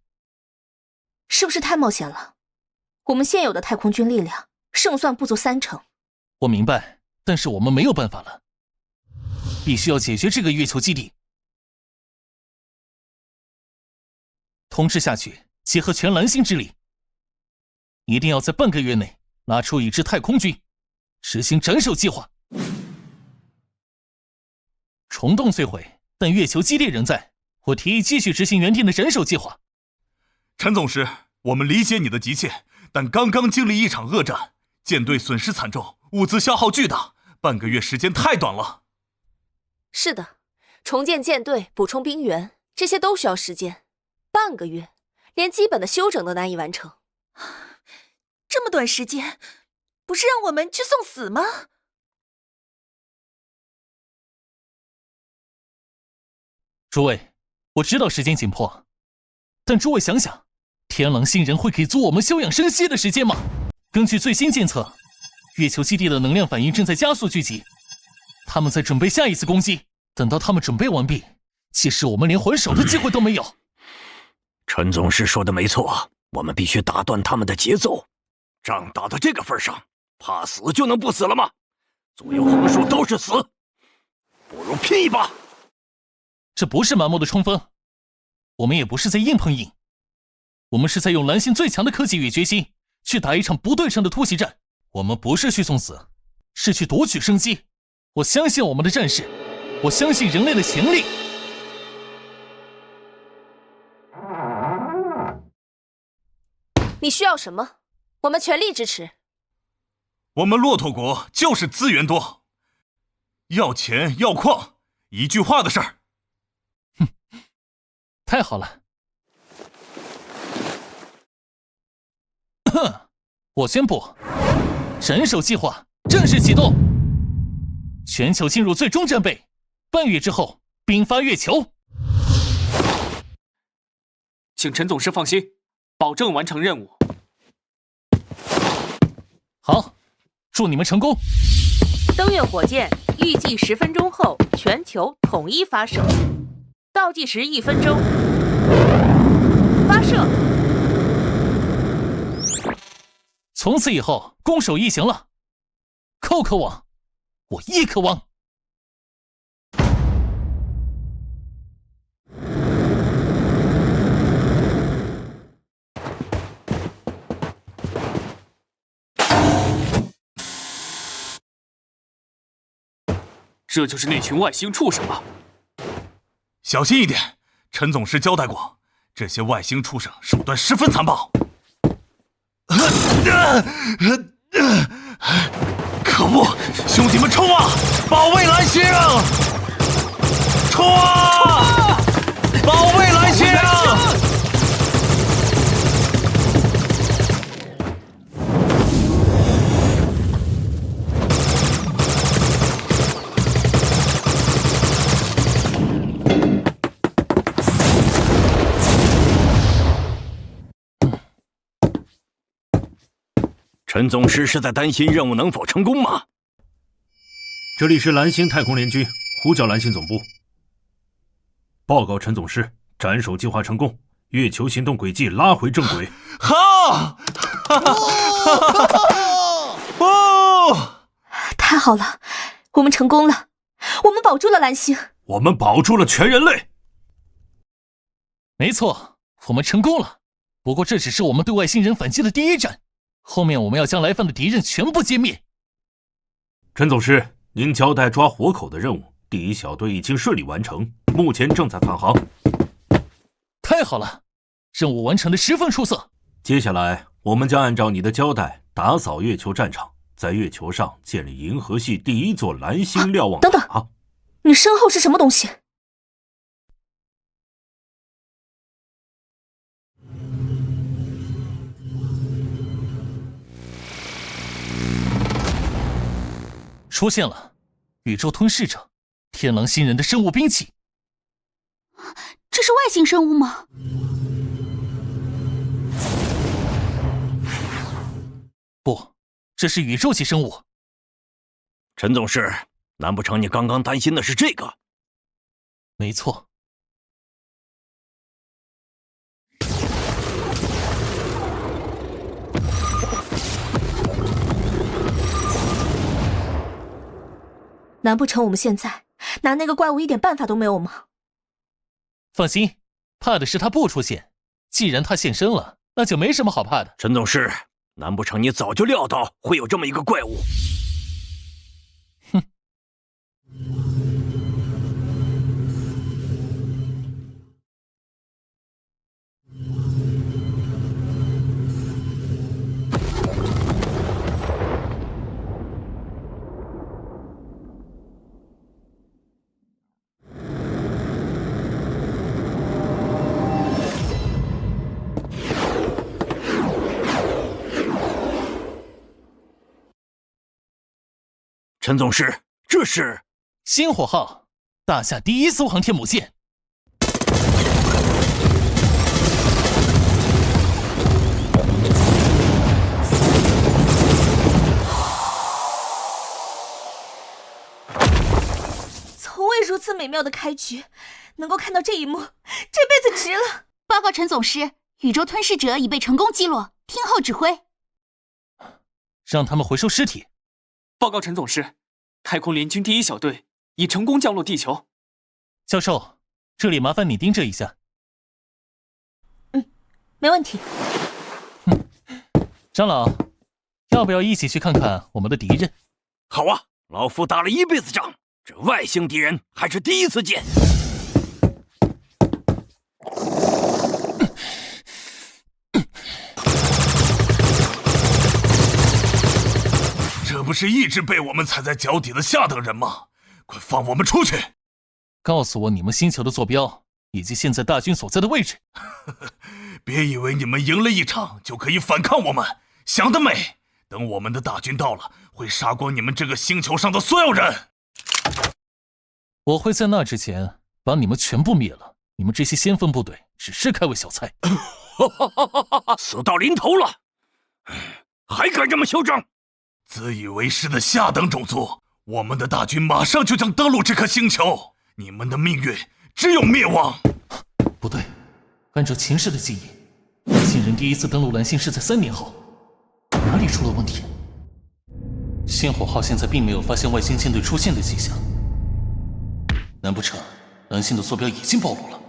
是不是太冒险了？我们现有的太空军力量胜算不足30%。我明白，但是我们没有办法了，必须要解决这个月球基地。通知下去，结合全蓝星之力，一定要在半个月内拉出一支太空军，实行斩首计划。虫洞虽毁，但月球基地仍在，我提议继续执行原定的斩首计划。陈总师，我们理解你的急切，但刚刚经历一场恶战，舰队损失惨重，物资消耗巨大，半个月时间太短了。是的，重建舰队、补充兵员，这些都需要时间。半个月，连基本的休整都难以完成。这么短时间，不是让我们去送死吗？诸位，我知道时间紧迫，但诸位想想，天狼星人会给足我们休养生息的时间吗？根据最新监测，月球基地的能量反应正在加速聚集，他们在准备下一次攻击。等到他们准备完毕，其实我们连还手的机会都没有。陈总师说的没错，我们必须打断他们的节奏。仗打到这个份上，怕死就能不死了吗？左右横竖都是死，不如拼一把。这不是盲目的冲锋，我们也不是在硬碰硬，我们是在用蓝星最强的科技与决心去打一场不对称的突袭战。我们不是去送死，是去夺取生机。我相信我们的战士，我相信人类的潜力。你需要什么？我们全力支持。我们骆驼国就是资源多，要钱要矿，一句话的事儿。哼，太好了。我宣布，斩首计划正式启动，全球进入最终战备，半月之后兵发月球。请陈总师放心，保证完成任务。好，祝你们成功。登月火箭预计10分钟后全球统一发射，倒计时1分钟，发射。从此以后，攻守一行了。扣扣王，我一颗王。这就是那群外星畜生吗？小心一点。陈总师交代过，这些外星畜生手段十分残暴。可恶！兄弟们冲啊！保卫蓝星！冲啊！保卫蓝星！陈总师是在担心任务能否成功吗？这里是蓝星太空联军呼叫蓝星总部，报告陈总师，斩首计划成功，月球行动轨迹拉回正轨。好！哦，太好了，我们成功了，我们保住了蓝星，我们保住了全人类。没错，我们成功了。不过这只是我们对外星人反击的第一战。后面我们要将来犯的敌人全部歼灭。陈总师，您交代抓活口的任务，第一小队已经顺利完成，目前正在返航。太好了，任务完成的十分出色。接下来我们将按照你的交代，打扫月球战场，在月球上建立银河系第一座蓝星瞭望塔。等等，你身后是什么东西？出现了，宇宙吞噬者，天狼星人的生物兵器。这是外星生物吗？不，这是宇宙级生物。陈总师，难不成你刚刚担心的是这个？没错。难不成我们现在拿那个怪物一点办法都没有吗？放心，怕的是他不出现。既然他现身了，那就没什么好怕的。陈总师，难不成你早就料到会有这么一个怪物？哼！陈总师，这是星火号，大夏第一艘航天母舰。从未如此美妙的开局，能够看到这一幕，这辈子值了。报告陈总师，宇宙吞噬者已被成功击落，听候指挥。让他们回收尸体。报告陈总师，太空联军第一小队已成功降落地球。教授，这里麻烦你盯着一下。没问题。长老，要不要一起去看看我们的敌人？好啊，老夫打了一辈子仗，这外星敌人还是第一次见。这不是一直被我们踩在脚底的下等人吗？快放我们出去！告诉我你们星球的坐标，以及现在大军所在的位置。别以为你们赢了一场就可以反抗我们，想得美！等我们的大军到了，会杀光你们这个星球上的所有人。我会在那之前把你们全部灭了。你们这些先锋部队只是开胃小菜。死到临头了，还敢这么嚣张！自以为是的下等种族，我们的大军马上就将登陆这颗星球，你们的命运只有灭亡。不对，按照前世的记忆，外星人第一次登陆蓝星是在3年后，哪里出了问题？星火号现在并没有发现外星舰队出现的迹象，难不成蓝星的坐标已经暴露了？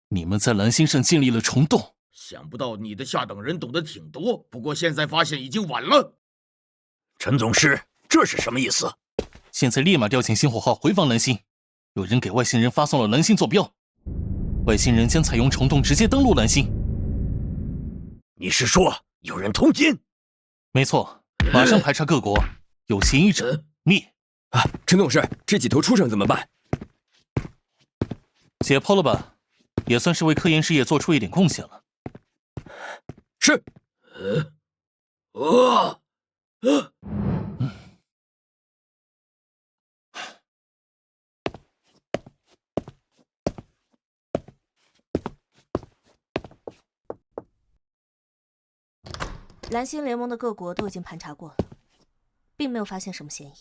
你们在蓝星上建立了虫洞？想不到你的下等人懂得挺多，不过现在发现已经晚了。陈总师，这是什么意思？现在立马调遣星火号回防蓝星，有人给外星人发送了蓝星坐标，外星人将采用虫洞直接登陆蓝星。你是说有人通奸？没错，马上排查各国，有嫌疑者灭。陈董事，这几头畜生怎么办？解剖了吧，也算是为科研事业做出一点贡献了。是。蓝星联盟的各国都已经盘查过了，并没有发现什么嫌疑。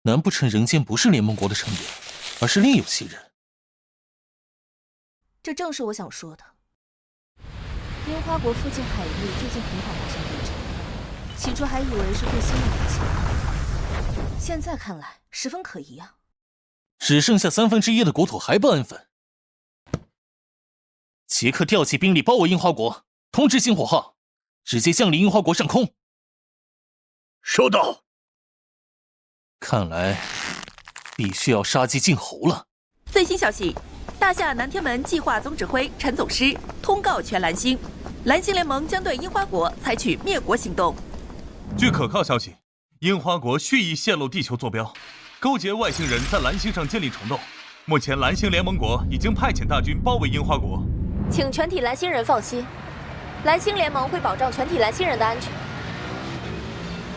难不成人间不是联盟国的成员，而是另有其人？这正是我想说的。樱花国附近海域最近频繁发生地震，起初还以为是对星的影响，现在看来十分可疑啊。只剩下1/3的国土还不安分，即刻调集兵力包围樱花国，通知星火号，直接降临樱花国上空。收到。看来必须要杀鸡儆猴了。最新消息，大夏南天门计划总指挥陈总师通告全蓝星，蓝星联盟将对樱花国采取灭国行动。据可靠消息，樱花国蓄意泄露地球坐标，勾结外星人在蓝星上建立虫洞。目前蓝星联盟国已经派遣大军包围樱花国。请全体蓝星人放心，蓝星联盟会保障全体蓝星人的安全，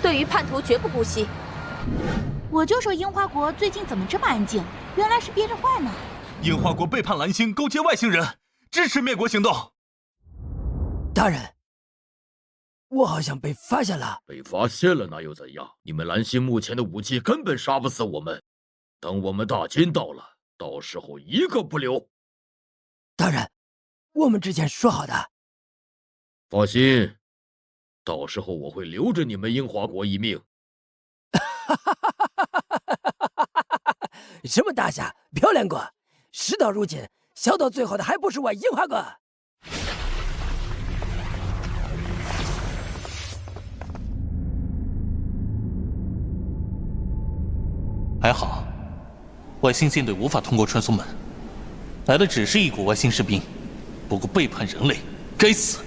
对于叛徒绝不姑息。我就说樱花国最近怎么这么安静，原来是憋着坏呢。樱花国背叛蓝星，勾结外星人，支持灭国行动。大人，我好像被发现了。被发现了那又怎样？你们蓝星目前的武器根本杀不死我们。等我们大军到了，到时候一个不留。大人，我们之前说好的。放心，到时候我会留着你们樱花国一命。什么大侠、漂亮国，事到如今，笑到最后的还不是我樱花国？还好，外星舰队无法通过传送门，来的只是一股外星士兵，不过背叛人类，该死！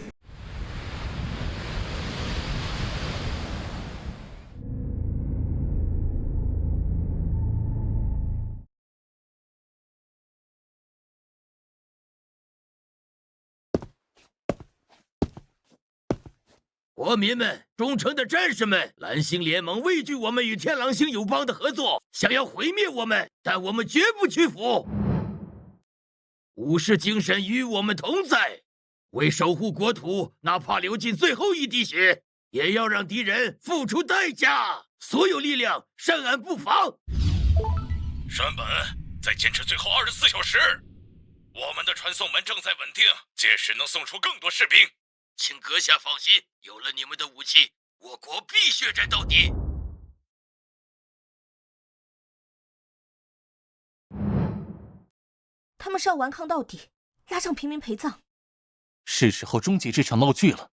国民们，忠诚的战士们，蓝星联盟畏惧我们与天狼星友邦的合作，想要毁灭我们，但我们绝不屈服。武士精神与我们同在，为守护国土，哪怕流尽最后一滴血，也要让敌人付出代价。所有力量上岸布防。山本，再坚持最后24小时，我们的传送门正在稳定，届时能送出更多士兵。请阁下放心，有了你们的武器，我国必血战到底。他们是要顽抗到底，拉上平民陪葬。是时候终结这场闹剧了。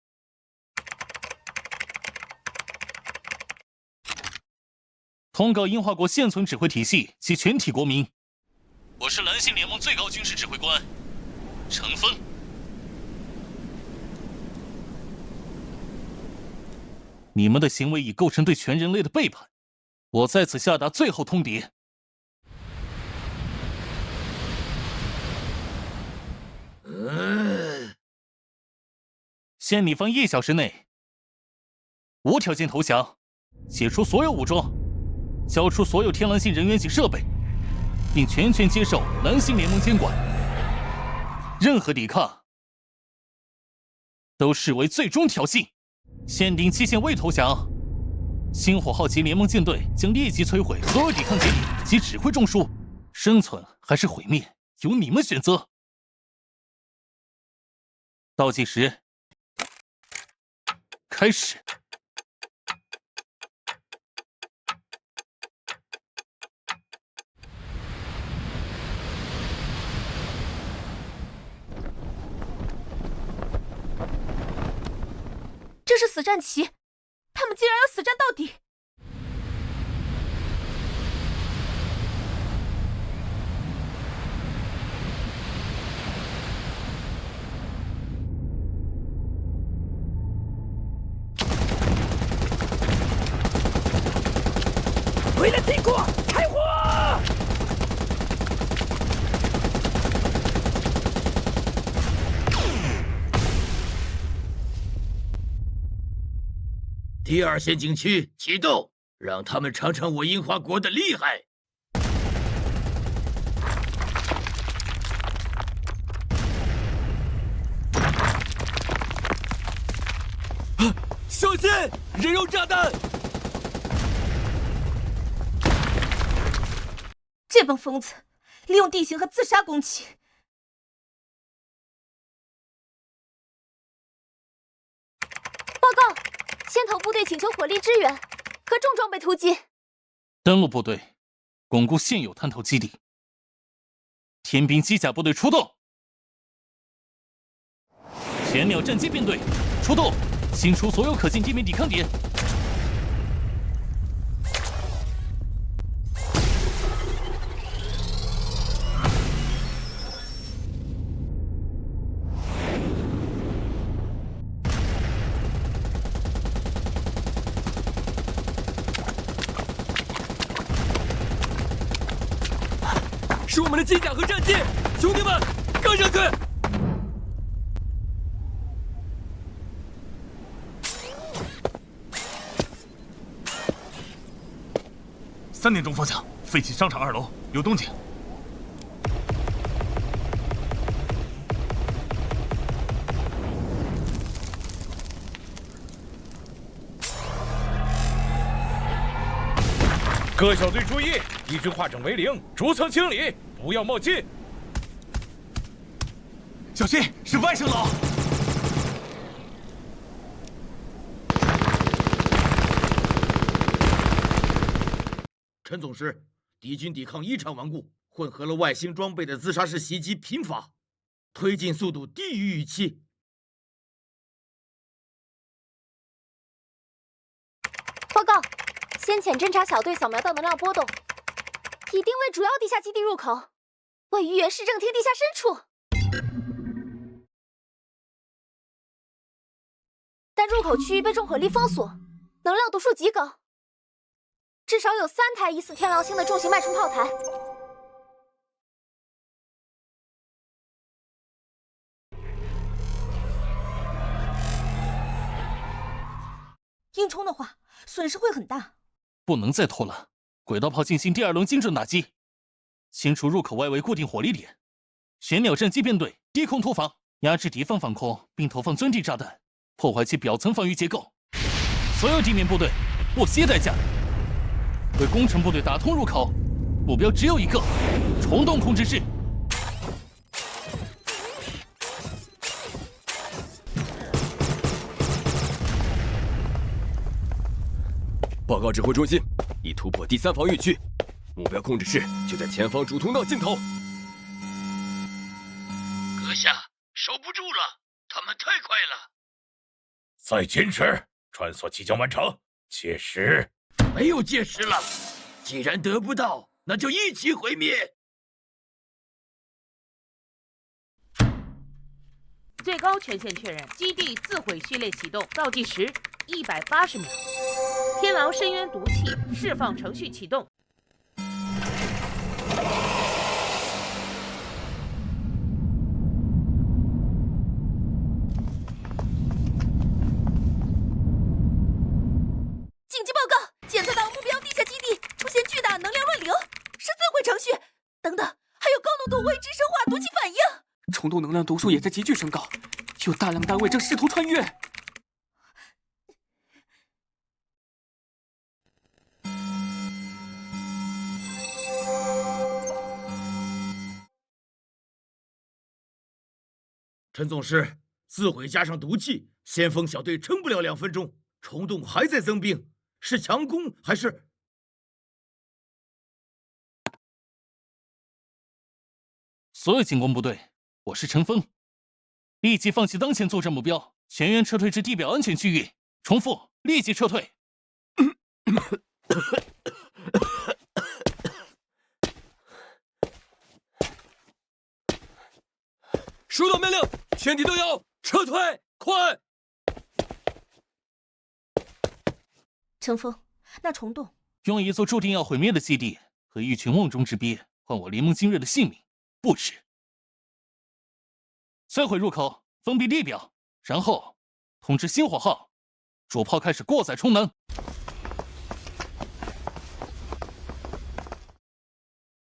通告樱花国现存指挥体系及全体国民，我是蓝星联盟最高军事指挥官程峰。你们的行为已构成对全人类的背叛，我在此下达最后通牒。限你方1小时内无条件投降，解除所有武装，交出所有天蓝星人员及设备，并全权接受蓝星联盟监管。任何抵抗都视为最终挑衅。限定期限未投降，星火号及联盟舰队将立即摧毁所有抵抗节点及指挥中枢，生存还是毁灭由你们选择。倒计时开始。这是死战旗，他们竟然要死战到底！第2线景区启动，让他们尝尝我樱花国的厉害。小心，人肉炸弹！这帮疯子利用地形和自杀攻击。报告，先头部队请求火力支援，可重装备突击。登陆部队，巩固现有滩头基地。天兵机甲部队出动。玄鸟战机编队出动，清除所有可见地面抵抗点。是我们的机甲和战机，兄弟们，跟上去！3点钟方向，废弃商场2楼有动静。各小队注意，敌军化整为零，逐层清理，不要冒进。小心，是外省佬！陈总师，敌军抵抗异常顽固，混合了外星装备的自杀式袭击频发，推进速度低于预期。报告，先遣侦察小队扫描到能量波动，已定位主要地下基地入口，位于原市政厅地下深处。但入口区域被重火力封锁，能量读数极高，至少有3台疑似天狼星的重型脉冲炮台。硬冲的话，损失会很大。不能再拖了，轨道炮进行第2轮精准打击，清除入口外围固定火力点。玄鸟战机编队低空突防，压制敌方防空，并投放钻地炸弹，破坏其表层防御结构。所有地面部队不惜代价为工程部队打通入口，目标只有一个：虫洞控制室。报告指挥中心，已突破第3防御区，目标控制室就在前方主通道尽头。阁下，守不住了，他们太快了。再坚持，穿梭即将完成，届时没有届时了。既然得不到，那就一起毁灭。最高权限确认，基地自毁序列启动，倒计时180秒。天狼深渊毒气释放程序启动。紧急报告，检测到目标地下基地出现巨大能量乱流，是自毁程序。等等，还有高浓度未知生化毒气反应。虫洞能量读数也在急剧升高，有大量单位正试图穿越。陈总师，自毁加上毒气，先锋小队撑不了2分钟，虫洞还在增兵，是强攻还是？所有进攻部队，我是陈峰，立即放弃当前作战目标，全员撤退至地表安全区域。重复，立即撤退。收到命令，全体都要撤退，快！陈峰，那虫洞用一座注定要毁灭的基地和一群瓮中之鳖换我联盟精锐的性命，不值。摧毁入口，封闭地表，然后通知星火号，主炮开始过载充能。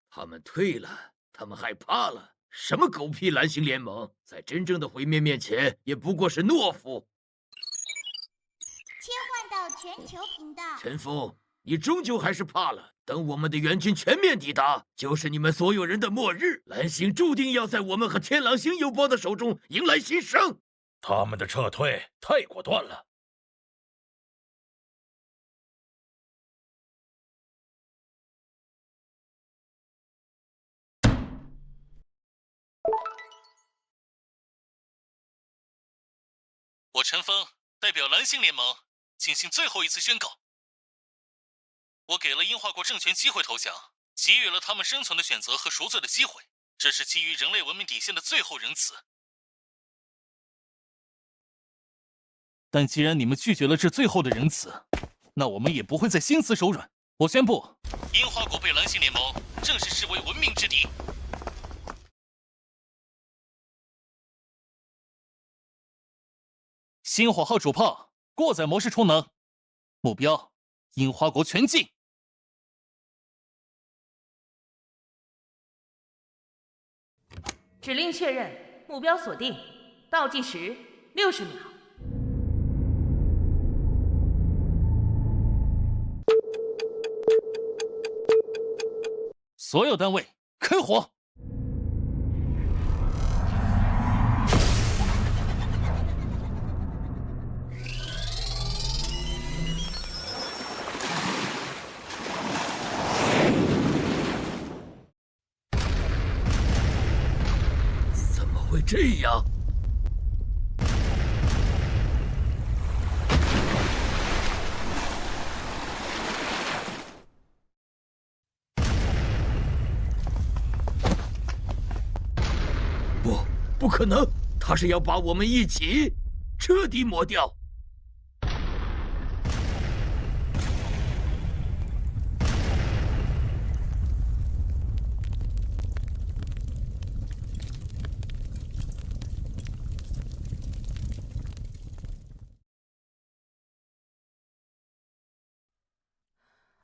他们退了，他们害怕了。什么狗屁蓝星联盟，在真正的毁灭面前，也不过是懦夫。切换到全球频道。陈夫，你终究还是怕了。等我们的援军全面抵达，就是你们所有人的末日。蓝星注定要在我们和天狼星友邦的手中迎来新生。他们的撤退太果断了。我陈峰代表蓝星联盟进行最后一次宣告。我给了英华国政权机会投降，给予了他们生存的选择和赎罪的机会，这是基于人类文明底线的最后仁慈。但既然你们拒绝了这最后的仁慈，那我们也不会再心慈手软。我宣布，英华国被蓝星联盟正式视为文明之敌。星火号主炮过载模式充能，目标樱花国全境。指令确认，目标锁定，倒计时60秒。所有单位开火！会这样？不可能！他是要把我们一起彻底抹掉。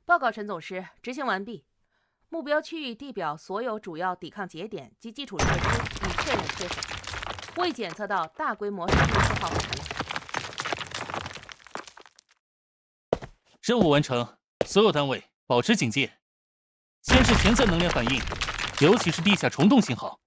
报告陈总师，执行完毕。目标区域地表所有主要抵抗节点及基础设施已确认摧毁，未检测到大规模杀戮信号产量。任务完成，所有单位保持警戒，监视潜在能量反应，尤其是地下虫洞信号。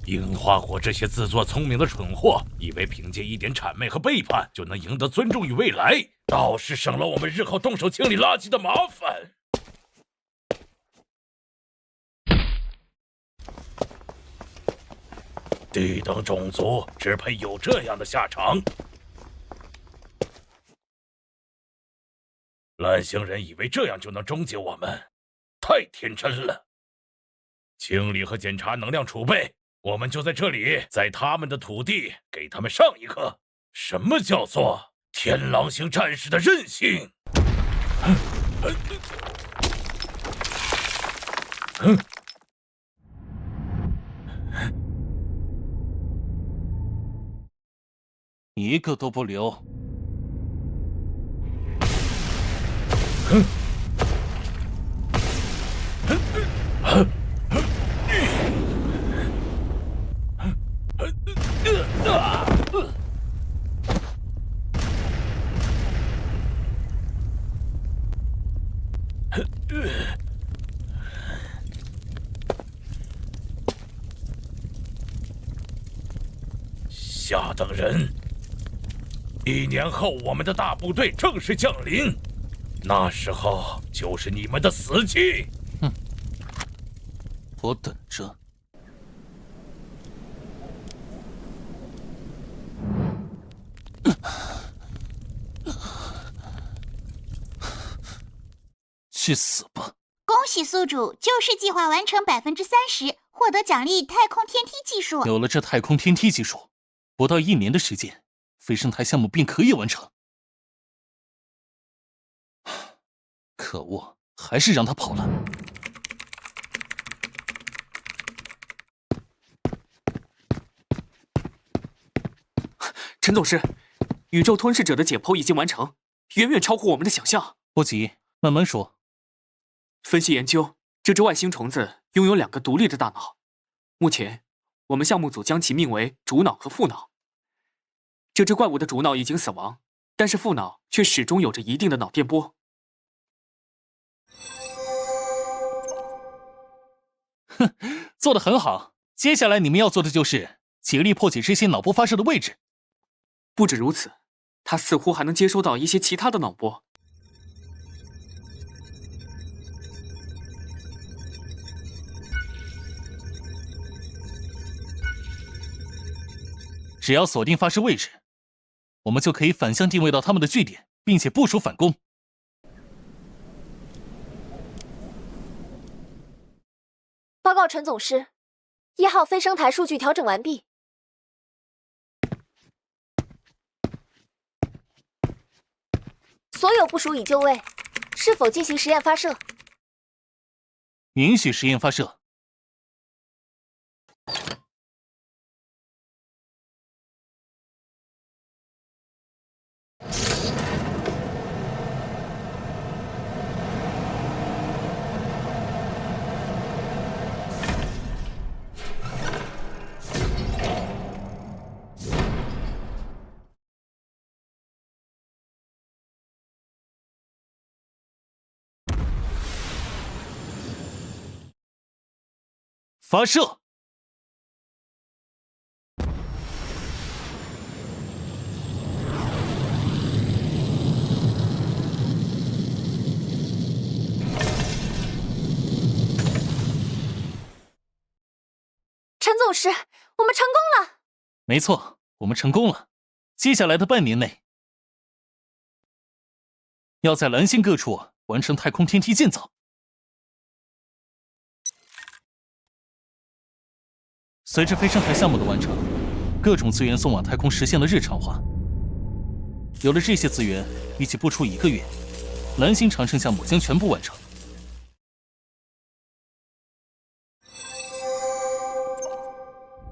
樱花国这些自作聪明的蠢货，以为凭借一点谄媚和背叛就能赢得尊重与未来，倒是省了我们日后动手清理垃圾的麻烦。低等种族只配有这样的下场。蓝星人以为这样就能终结我们，太天真了。清理和检查能量储备。我们就在这里，在他们的土地给他们上一课，什么叫做天狼星战士的韧性？一个都不留！下等人！1年后，我们的大部队正式降临，那时候就是你们的死期。哼，我等着。去死吧！恭喜宿主，救世计划完成30%，获得奖励太空天梯技术。有了这太空天梯技术，不到1年的时间，飞升台项目便可以完成。可恶，还是让他跑了。陈董事，宇宙吞噬者的解剖已经完成，远远超乎我们的想象。不急，慢慢说。分析研究，这只外星虫子拥有2个独立的大脑。目前，我们项目组将其命为主脑和副脑。这只怪物的主脑已经死亡，但是副脑却始终有着一定的脑电波。哼，做得很好。接下来你们要做的就是竭力破解这些脑波发射的位置。不止如此，它似乎还能接收到一些其他的脑波。只要锁定发射位置，我们就可以反向定位到他们的据点，并且部署反攻。报告陈总师，1号飞升台数据调整完毕。所有部署已就位，是否进行实验发射？允许实验发射。发射！陈总师，我们成功了！没错，我们成功了。接下来的半年内，要在蓝星各处完成太空天梯建造。随着飞升台项目的完成，各种资源送往太空实现了日常化。有了这些资源，预计不出1个月，蓝星长城项目将全部完成。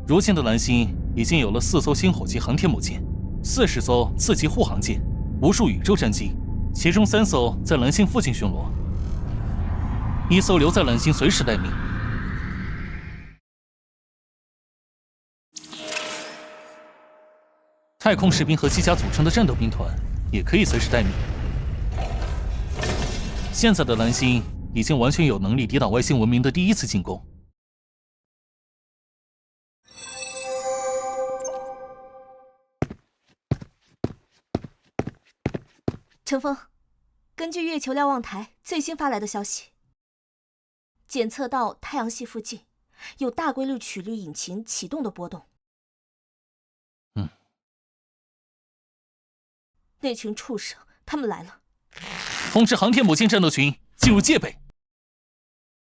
如今的蓝星已经有了4艘星火级航天母舰，40艘次级护航舰，无数宇宙战机，其中3艘在蓝星附近巡逻，1艘留在蓝星随时待命。太空士兵和机甲组成的战斗兵团也可以随时待命。现在的蓝星已经完全有能力抵挡外星文明的第1次进攻。陈峰，根据月球瞭望台最新发来的消息，检测到太阳系附近有大规律曲率引擎启动的波动。那群畜生，他们来了！通知航天母舰战斗群进入戒备。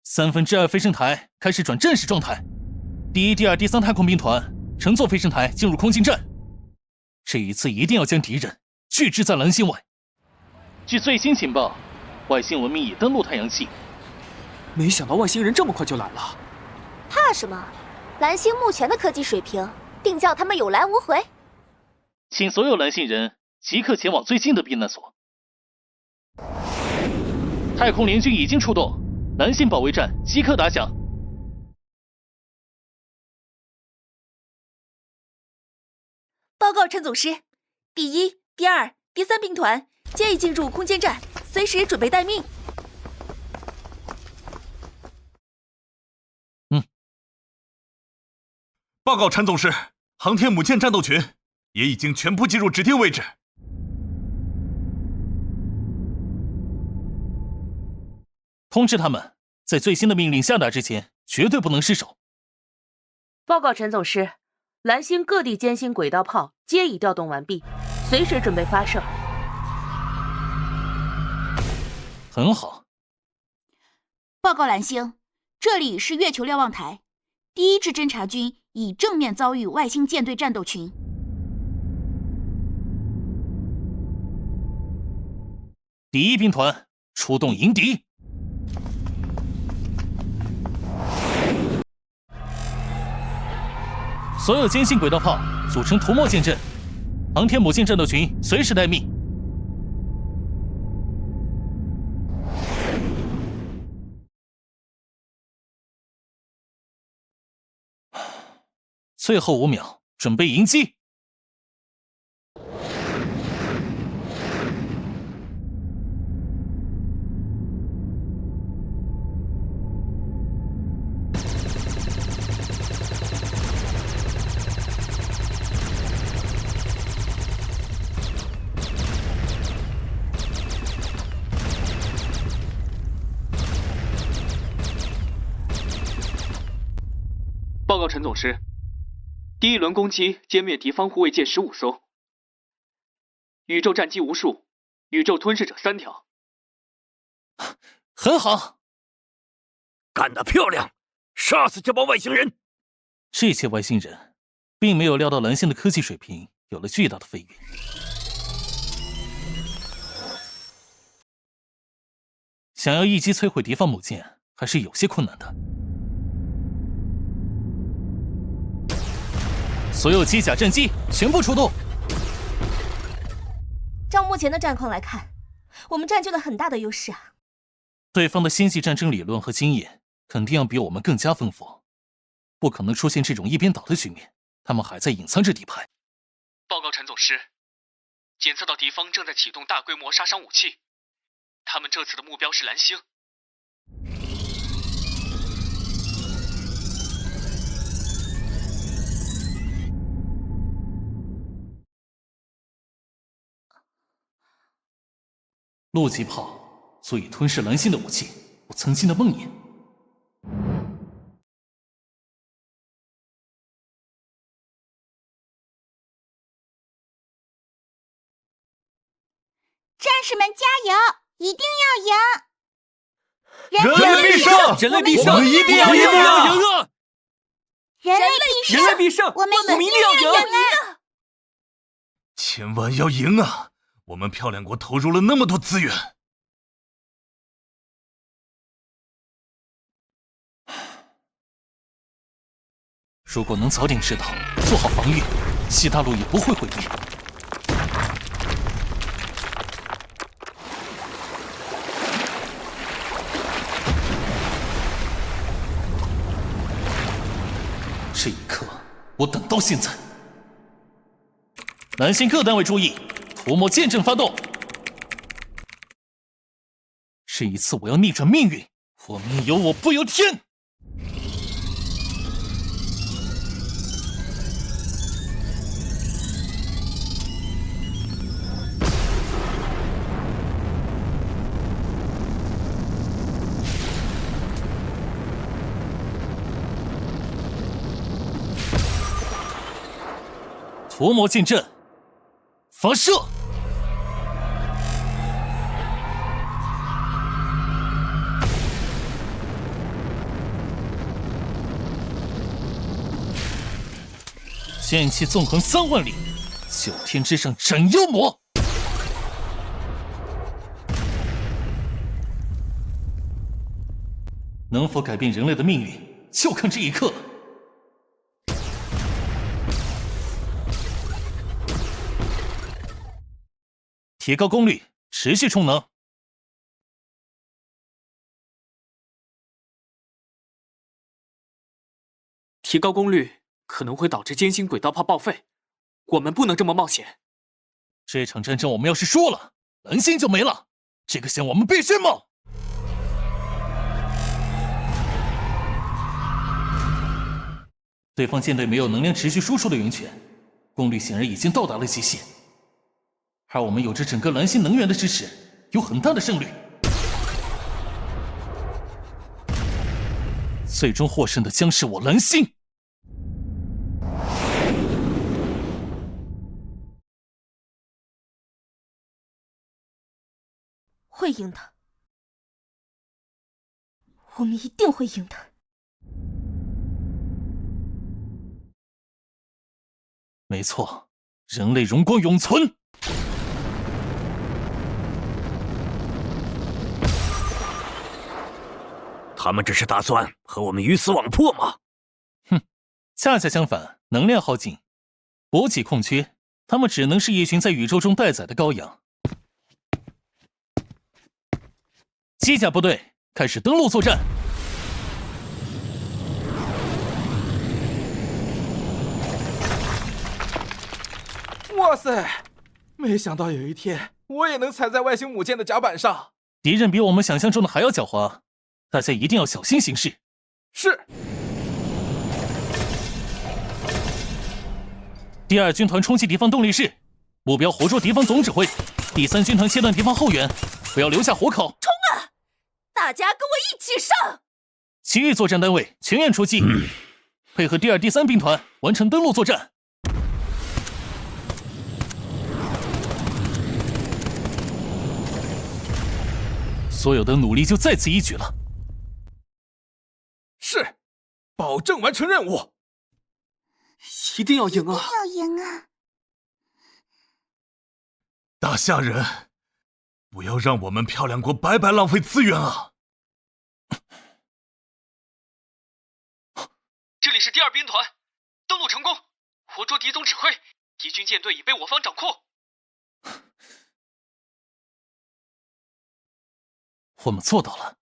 2/3飞升台开始转战时状态。第1、第2、第3太空兵团乘坐飞升台进入空间站。这一次一定要将敌人拒之在蓝星外。据最新情报，外星文明已登陆太阳系。没想到外星人这么快就来了。怕什么？蓝星目前的科技水平，定叫他们有来无回。请所有蓝星人即刻前往最近的避难所。太空联军已经出动，蓝星保卫战即刻打响。报告陈总师，第1、第2、第3兵团皆已进入空间站，随时准备待命。报告陈总师，航天母舰战斗群也已经全部进入指定位置。通知他们，在最新的命令下达之前，绝对不能失手。报告陈总师，蓝星各地歼星轨道炮皆已调动完毕，随时准备发射。很好。报告蓝星，这里是月球瞭望台，第一支侦察军已正面遭遇外星舰队战斗群。第一兵团出动迎敌。所有歼星轨道炮组成涂抹舰阵，航天母舰战斗群随时待命。最后5秒，准备迎击。报告陈总师，第一轮攻击歼灭敌方护卫舰15艘，宇宙战机无数，宇宙吞噬者3条。很好，干得漂亮！杀死这帮外星人！这些外星人并没有料到蓝星的科技水平有了巨大的飞跃。想要一击摧毁敌方母舰，还是有些困难的。所有机甲战机全部出动。照目前的战况来看，我们占据了很大的优势啊。对方的星际战争理论和经验肯定要比我们更加丰富，不可能出现这种一边倒的局面。他们还在隐藏着底牌。报告陈总师，检测到敌方正在启动大规模杀伤武器，他们这次的目标是蓝星。陆基炮足以吞噬蓝星的武器，我曾经的梦魇。战士们加油，一定要赢！人类必胜！人类必胜！我们一定要赢啊！人类必胜！我们一定要赢啊！千万要赢啊！我们漂亮国投入了那么多资源。如果能早点知道，做好防御，西大陆也不会毁灭。这一刻，我等到现在。蓝星各单位注意，涂抹舰阵发动。这一次我要逆转命运，我命由我不由天。涂抹舰阵，发射！剑气纵横3万里，9天之上斩妖魔。能否改变人类的命运，就看这一刻了。提高功率，持续充能。提高功率可能会导致歼星轨道炮报废，我们不能这么冒险。这场战争我们要是输了，蓝星就没了，这个险我们必须冒。对方舰队没有能量持续输出的源泉，功率显然已经到达了极限。而我们有着整个蓝星能源的支持，有很大的胜率。最终获胜的将是我蓝星。会赢的，我们一定会赢的。没错，人类荣光永存。他们只是打算和我们鱼死网破吗？哼，恰恰相反，能量耗尽，补给空缺，他们只能是一群在宇宙中待宰的羔羊。机甲部队开始登陆作战。哇塞！没想到有一天我也能踩在外星母舰的甲板上。敌人比我们想象中的还要狡猾，大家一定要小心行事。是。第2军团冲击敌方动力室，目标活捉敌方总指挥。第3军团切断敌方后援，不要留下活口。冲啊！大家跟我一起上！其余作战单位全员出击，配合第2、第3兵团完成登陆作战。所有的努力就在此一举了。是，保证完成任务。一定要赢啊！要赢啊！大夏人，不要让我们漂亮国白白浪费资源啊！这里是第2兵团，登陆成功，活捉敌总指挥，敌军舰队已被我方掌控。我们做到了。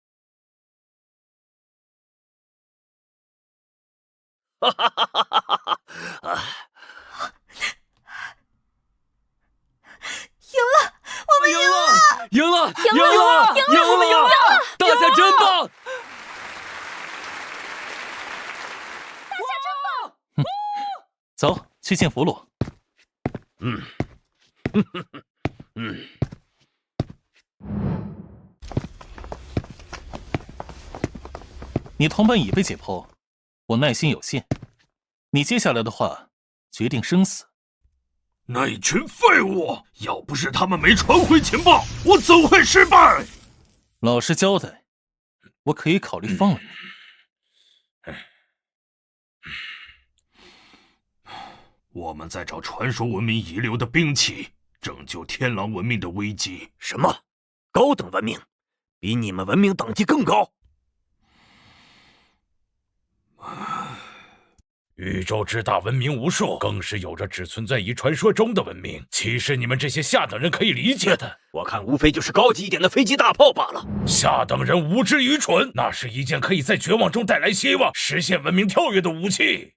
哈哈哈哈哈！赢了，我们赢了！赢了！赢了！赢了！大夏真棒！大夏真棒！走，去见俘虏。你同伴已被解剖，我耐心有限。你接下来的话，决定生死。那群废物，要不是他们没传回情报，我怎会失败？老实交代，我可以考虑放了你。我们在找传说文明遗留的兵器，拯救天狼文明的危机。什么？高等文明？比你们文明等级更高？宇宙之大，文明无数，更是有着只存在于传说中的文明，岂是你们这些下等人可以理解的？我看无非就是高级一点的飞机大炮罢了。下等人无知愚蠢，那是一件可以在绝望中带来希望、实现文明跳跃的武器。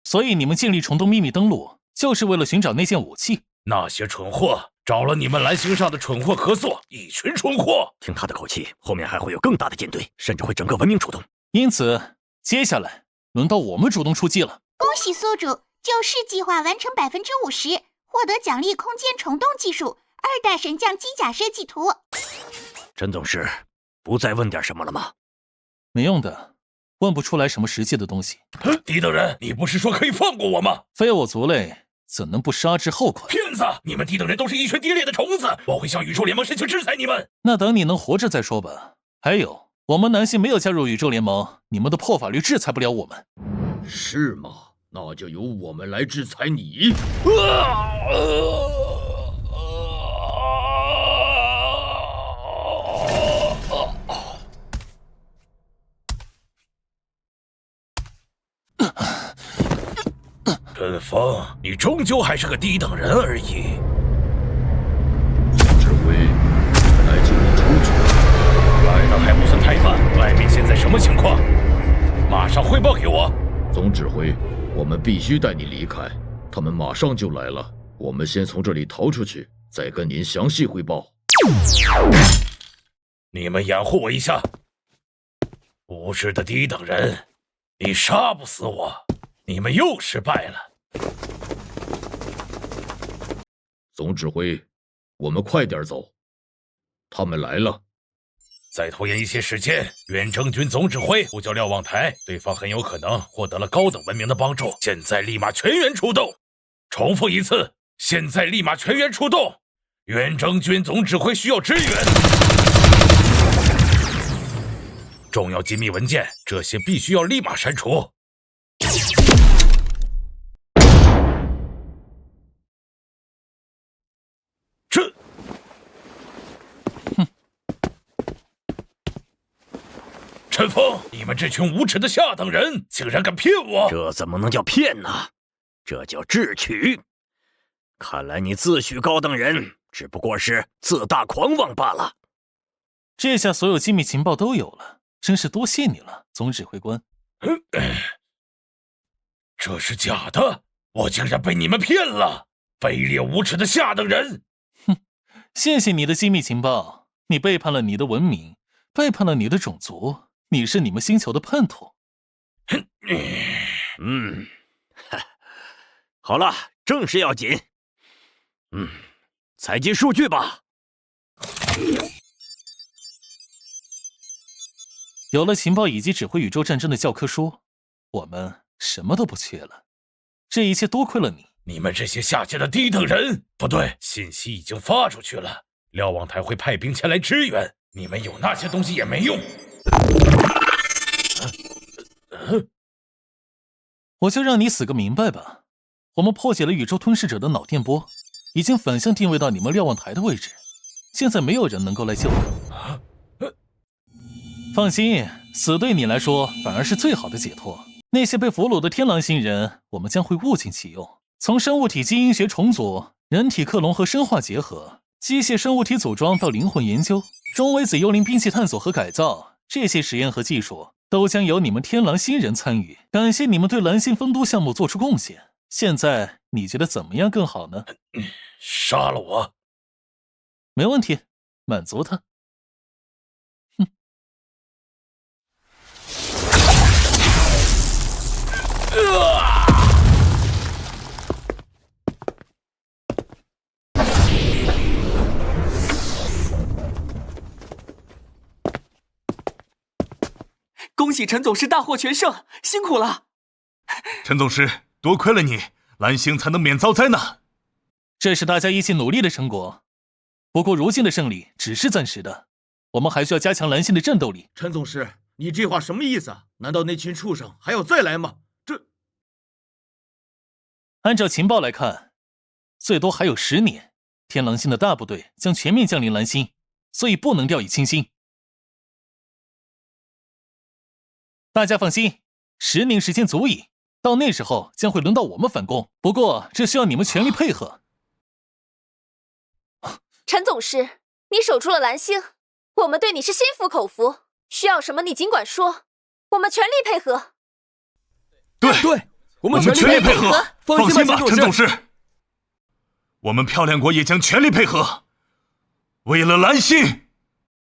所以你们尽力虫洞秘密登陆，就是为了寻找那件武器？那些蠢货找了你们蓝星上的蠢货合作，一群蠢货。听他的口气，后面还会有更大的舰队，甚至会整个文明出动。因此，接下来轮到我们主动出击了。恭喜宿主，救世计划完成50%，获得奖励空间虫洞技术2代神将机甲设计图。陈总师，不再问点什么了吗？没用的，问不出来什么实际的东西。低等人，你不是说可以放过我吗？非我族类，怎能不杀之后快？骗子！你们低等人都是一群低劣的虫子，我会向宇宙联盟申请制裁你们。那等你能活着再说吧。还有，我们南星没有加入宇宙联盟，你们的破法律制裁不了我们。是吗？那就由我们来制裁你。陈峰，你终究还是个低等人而已。指挥，来请你出去。来的还不算太慢，外面现在什么情况？马上汇报给我。总指挥，我们必须带你离开，他们马上就来了。我们先从这里逃出去，再跟您详细汇报。你们掩护我一下。无知的低等人，你杀不死我，你们又失败了。总指挥，我们快点走，他们来了。再拖延一些时间，远征军总指挥呼叫瞭望台，对方很有可能获得了高等文明的帮助。现在立马全员出动！重复一次，现在立马全员出动！远征军总指挥需要支援。重要机密文件，这些必须要立马删除。这，陈峰，你们这群无耻的下等人，竟然敢骗我！这怎么能叫骗呢？这叫智取。看来你自诩高等人，只不过是自大狂妄罢了。这下所有机密情报都有了，真是多谢你了，总指挥官。这是假的，我竟然被你们骗了！卑劣无耻的下等人！哼，谢谢你的机密情报，你背叛了你的文明，背叛了你的种族，你是你们星球的叛徒。好了，正事要紧。采集数据吧。有了情报以及指挥宇宙战争的教科书，我们什么都不缺了。这一切多亏了你。你们这些下贱的低等人！不对，信息已经发出去了，瞭望台会派兵前来支援。你们有那些东西也没用。我就让你死个明白吧。我们破解了宇宙吞噬者的脑电波，已经反向定位到你们瞭望台的位置，现在没有人能够来救我。放心，死对你来说反而是最好的解脱。那些被俘虏的天狼星人，我们将会物尽其用。从生物体基因学重组、人体克隆和生化结合、机械生物体组装到灵魂研究、中微子幽灵兵器探索和改造，这些实验和技术都将由你们天狼星人参与。感谢你们对蓝星丰都项目做出贡献。现在你觉得怎么样更好呢？杀了我，没问题，满足他。哼。恭喜陈总师大获全胜，辛苦了。陈总师，多亏了你，蓝星才能免遭灾难。这是大家一起努力的成果。不过如今的胜利只是暂时的，我们还需要加强蓝星的战斗力。陈总师，你这话什么意思啊？难道那群畜生还要再来吗？按照情报来看，最多还有10年，天狼星的大部队将全面降临蓝星，所以不能掉以轻心。大家放心，10年时间足矣，到那时候将会轮到我们反攻。不过这需要你们全力配合。陈总师，你守住了蓝星，我们对你是心服口服。需要什么你尽管说，我们全力配合。对，我们全力配合。放心吧，陈总师，我们漂亮国也将全力配合，为了蓝星。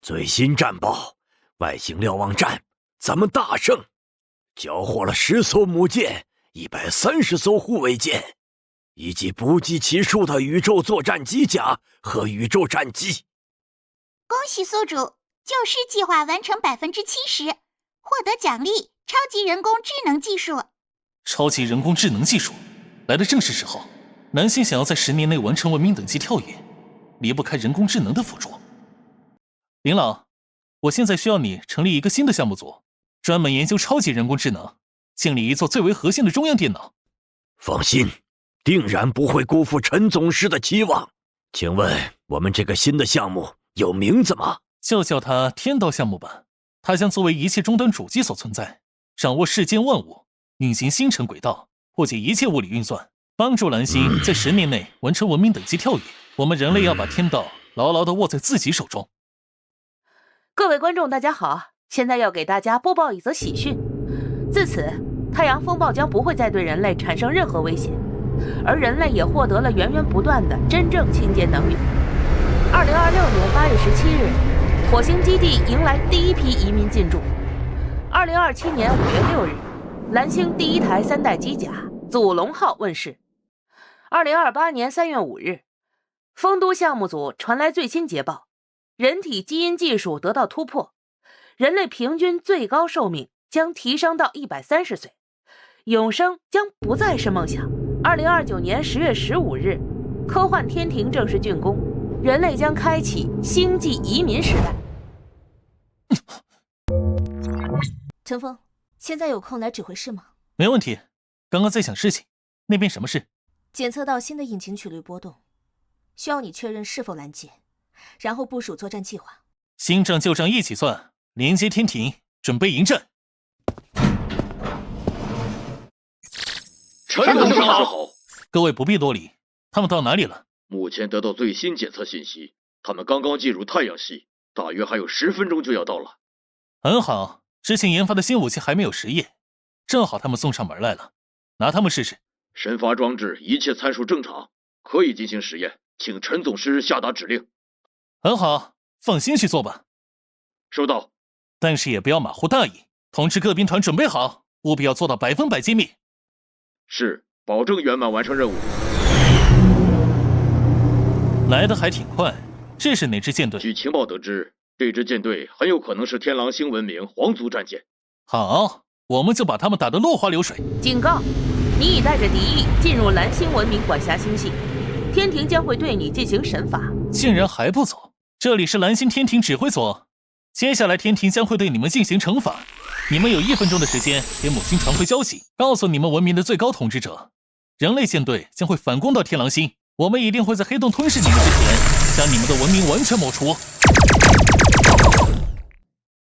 最新战报，外星瞭望站，咱们大胜，缴获了10艘母舰、130艘护卫舰，以及不计其数的宇宙作战机甲和宇宙战机。恭喜宿主，救市计划完成70%，获得奖励超级人工智能技术。超级人工智能技术来的正是时候。蓝星想要在10年内完成文明等级跳跃，离不开人工智能的辅助。林老，我现在需要你成立一个新的项目组，专门研究超级人工智能，建立一座最为核心的中央电脑。放心，定然不会辜负陈总师的期望。请问我们这个新的项目有名字吗？就叫它天道项目吧。它将作为一切终端主机所存在，掌握世间万物，运行星辰轨道，破解一切物理运算，帮助蓝星在10年内完成文明等级跳跃。我们人类要把天道牢牢地握在自己手中。各位观众大家好，现在要给大家播报一则喜讯。自此，太阳风暴将不会再对人类产生任何威胁，而人类也获得了源源不断的真正清洁能源。2026年8月17日，火星基地迎来第一批移民进驻。2027年5月6日，蓝星第1台3代机甲祖龙号问世。2028年3月5日，丰都项目组传来最新捷报，人体基因技术得到突破，人类平均最高寿命将提升到130岁，永生将不再是梦想。2029年10月15日，科幻天庭正式竣工，人类将开启星际移民时代。陈峰，现在有空来指挥室吗？没问题，刚刚在想事情。那边什么事？检测到新的引擎曲率波动，需要你确认是否拦截，然后部署作战计划。新账旧账一起算，连接天庭，准备迎战。陈总长好，各位不必多礼，他们到哪里了？目前得到最新检测信息，他们刚刚进入太阳系，大约还有10分钟就要到了。很好，之前研发的新武器还没有实验，正好他们送上门来了，拿他们试试。神罚装置一切参数正常，可以进行实验，请陈总师下达指令。很好，放心去做吧。收到。但是也不要马虎大意，通知各兵团准备好，务必要做到100%机密。是，保证圆满完成任务。来得还挺快，这是哪支舰队？据情报得知，这支舰队很有可能是天狼星文明皇族战舰。好，我们就把他们打得落花流水。警告，你已带着敌意进入蓝星文明管辖星系，天庭将会对你进行审罚。竟然还不走？这里是蓝星天庭指挥所，接下来天庭将会对你们进行惩罚。你们有1分钟的时间给母星传回消息，告诉你们文明的最高统治者，人类舰队将会反攻到天狼星，我们一定会在黑洞吞噬你们之前，将你们的文明完全抹除。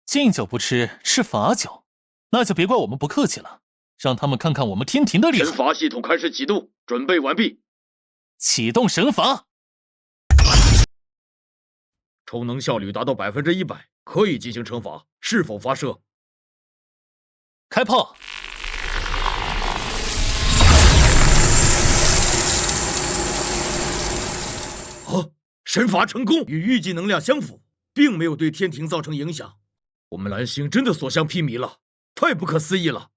敬酒不吃吃罚酒，那就别怪我们不客气了，让他们看看我们天庭的厉害。神罚系统开始启动，准备完毕。启动神罚。充能效率达到100%，可以进行惩罚，是否发射？开炮！神罚成功，与预计能量相符，并没有对天庭造成影响。我们蓝星真的所向披靡了，太不可思议了！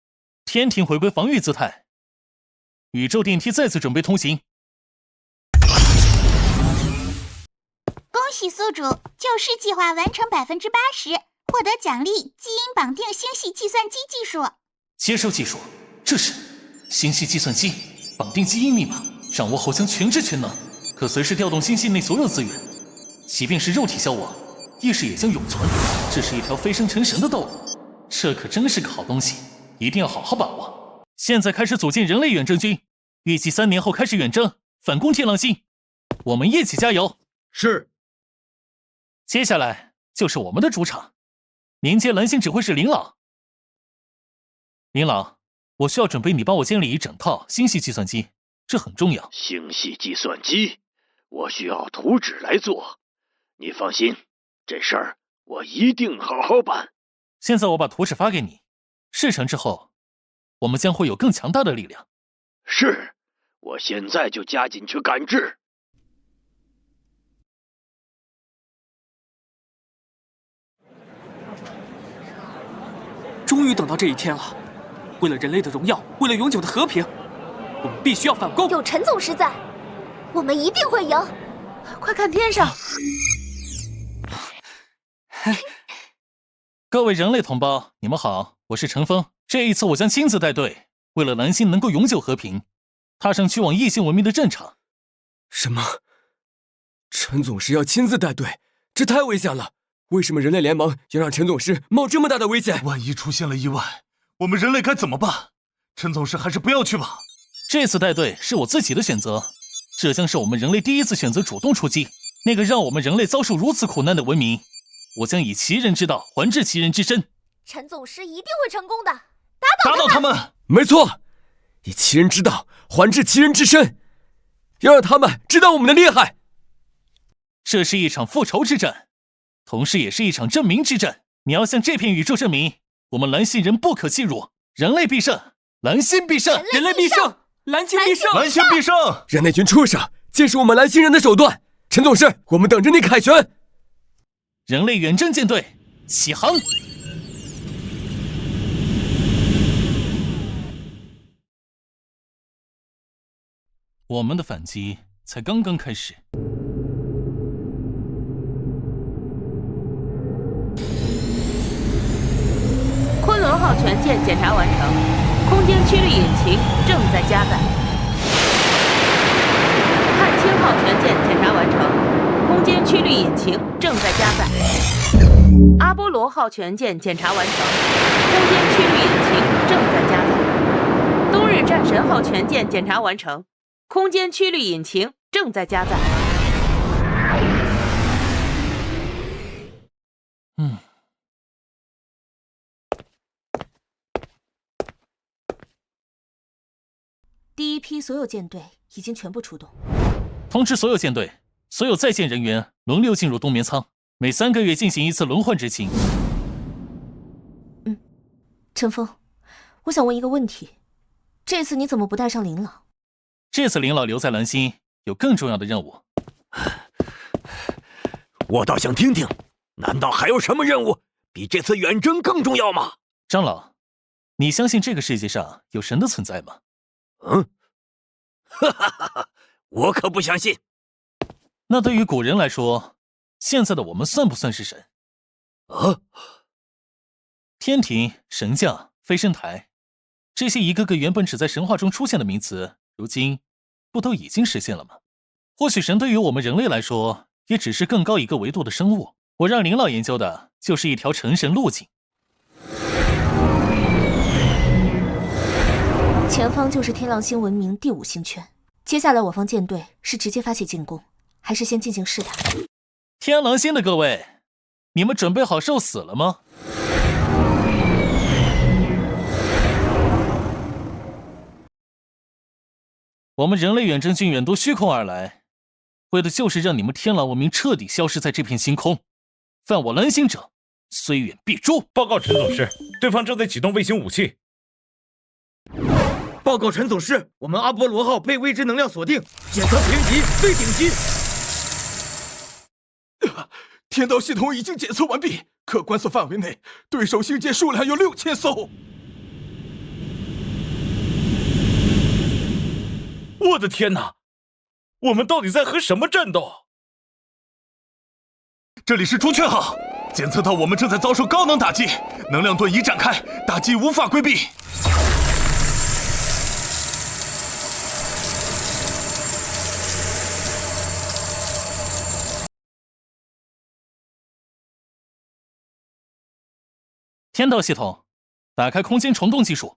天庭回归防御姿态，宇宙电梯再次准备通行。恭喜宿主，救市计划完成80%，获得奖励基因绑定星系计算机技术。接收技术，这是星系计算机绑定基因密码，掌握后将全知全能，可随时调动星系内所有资源，即便是肉体消亡，意识也将永存。这是一条飞升成神的道路，这可真是个好东西，一定要好好把握。现在开始组建人类远征军，预计3年后开始远征，反攻天狼星。我们一起加油！是。接下来就是我们的主场，连接蓝星指挥使林朗。林朗，我需要准备你帮我建立一整套星系计算机，这很重要。星系计算机，我需要图纸来做。你放心，这事儿我一定好好办。现在我把图纸发给你，事成之后，我们将会有更强大的力量。是，我现在就加紧去赶制。终于等到这一天了，为了人类的荣耀，为了永久的和平，我们必须要反攻。有陈总师在，我们一定会赢。快看天上！各位人类同胞，你们好，我是陈峰。这一次我将亲自带队，为了蓝星能够永久和平，踏上去往异星文明的战场。什么？陈总师要亲自带队？这太危险了！为什么人类联盟要让陈总师冒这么大的危险？万一出现了意外，我们人类该怎么办？陈总师还是不要去吧。这次带队是我自己的选择，这将是我们人类第一次选择主动出击。那个让我们人类遭受如此苦难的文明，我将以其人之道还治其人之身。陈总师一定会成功的，打倒他们！没错，以其人之道还治其人之身，要让他们知道我们的厉害。这是一场复仇之战，同时也是一场证明之战。你要向这片宇宙证明，我们蓝星人不可欺辱，人类必胜，蓝星必胜，人类必胜，蓝星必胜，蓝星必胜！人类群畜生，皆是我们蓝星人的手段。陈总师，我们等着你凯旋。人类远征舰队起航！我们的反击才刚刚开始。号全舰检查完成，空间驱力引擎正在加载。汉青号全舰检查完成，空间驱力引擎正在加载。阿波罗号全舰检查完成，空间驱力引擎正在加载。冬日战神号全舰检查完成，空间驱力引擎正在加载。第一批所有舰队已经全部出动，通知所有舰队，所有在线人员轮流进入冬眠舱，每3个月进行一次轮换执勤。陈峰，我想问一个问题，这次你怎么不带上林老？这次林老留在蓝星有更重要的任务。我倒想听听，难道还有什么任务比这次远征更重要吗？长老，你相信这个世界上有神的存在吗？哈哈哈哈，我可不相信。那对于古人来说，现在的我们算不算是神？天庭、神将、飞升台，这些一个个原本只在神话中出现的名词，如今不都已经实现了吗？或许神对于我们人类来说，也只是更高一个维度的生物。我让林老研究的就是一条成神路径。前方就是天狼星文明第5星圈，接下来我方舰队是直接发起进攻，还是先进行试探？天狼星的各位，你们准备好受死了吗？我们人类远征军远渡虚空而来，为的就是让你们天狼文明彻底消失在这片星空。犯我蓝星者，虽远必诛。报告陈总师，对方正在启动卫星武器。报告陈总师，我们阿波罗号被未知能量锁定，检测评级最顶级。天道系统已经检测完毕，可观测范围内对手星舰数量有6000艘。我的天哪！我们到底在和什么战斗？这里是朱雀号，检测到我们正在遭受高能打击，能量盾已展开，打击无法规避。天道系统，打开空间虫洞技术。